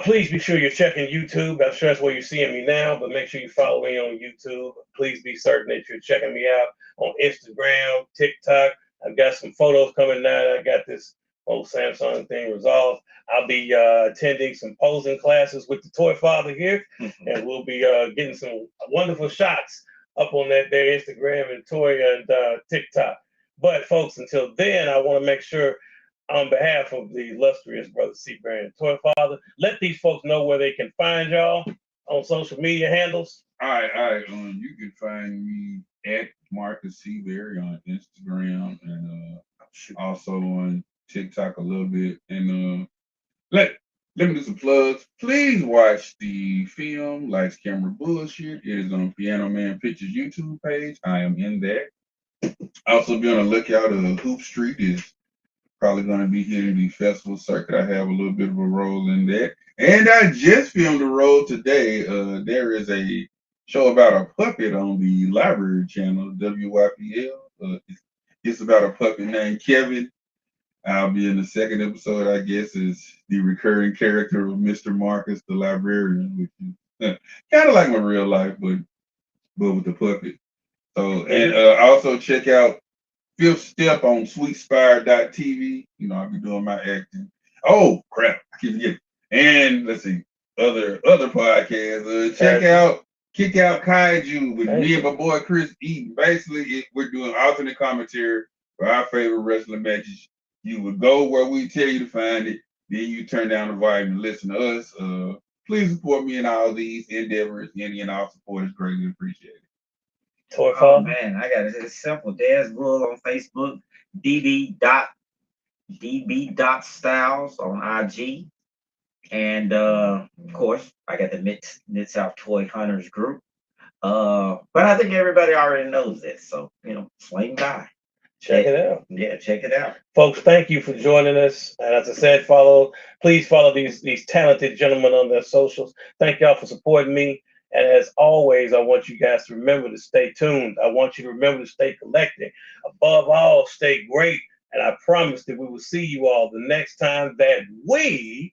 Please be sure you're checking YouTube. I'm sure that's where you're seeing me now, but make sure you follow me on YouTube. Please be certain that you're checking me out on Instagram, TikTok. I've got some photos coming out. I got this whole Samsung thing resolved. I'll be attending some posing classes with the Toy Father here, and we'll be getting some wonderful shots up on their Instagram and Toy and TikTok. But folks, until then, I want to make sure on behalf of the illustrious brother Seabury and Toy Father, let these folks know where they can find y'all on social media handles. All right. You can find me at Marcus Seabury on Instagram and also on TikTok a little bit. And let me do some plugs. Please watch the film Lights Camera Bullshit. It is on Piano Man Pictures YouTube page. I am in that. Also be on the lookout. Hoop Street is probably going to be hitting the festival circuit. I have a little bit of a role in that. And I just filmed a role today. There is a show about a puppet on the library channel, WYPL. It's about a puppet named Kevin. I'll be in the second episode, I guess, is the recurring character of Mr. Marcus, the librarian, which is kind of like my real life, but with the puppet. So, and also check out Fifth Step on sweetspire.tv. I'll be doing my acting. Oh, crap. I keep forgetting. And let's see, other podcasts. Check out Kick Out Kaiju with Thank me and you. my boy Chris Eaton. Basically, we're doing alternate commentary for our favorite wrestling matches. You would go where we tell you to find it, then you turn down the volume and listen to us. Please support me in all these endeavors. Any and all support is greatly appreciated. Toy Oh Father. man, I got it. It's simple. Daz Bull on Facebook, DB.Styles on IG. And of course, I got the Mid South Toy Hunters group. But I think everybody already knows this, so swing by. Check it out. Yeah, check it out. Folks, thank you for joining us. And as I said, please follow these talented gentlemen on their socials. Thank y'all for supporting me. And as always, I want you guys to remember to stay tuned. I want you to remember to stay collected. Above all, stay great. And I promise that we will see you all the next time that we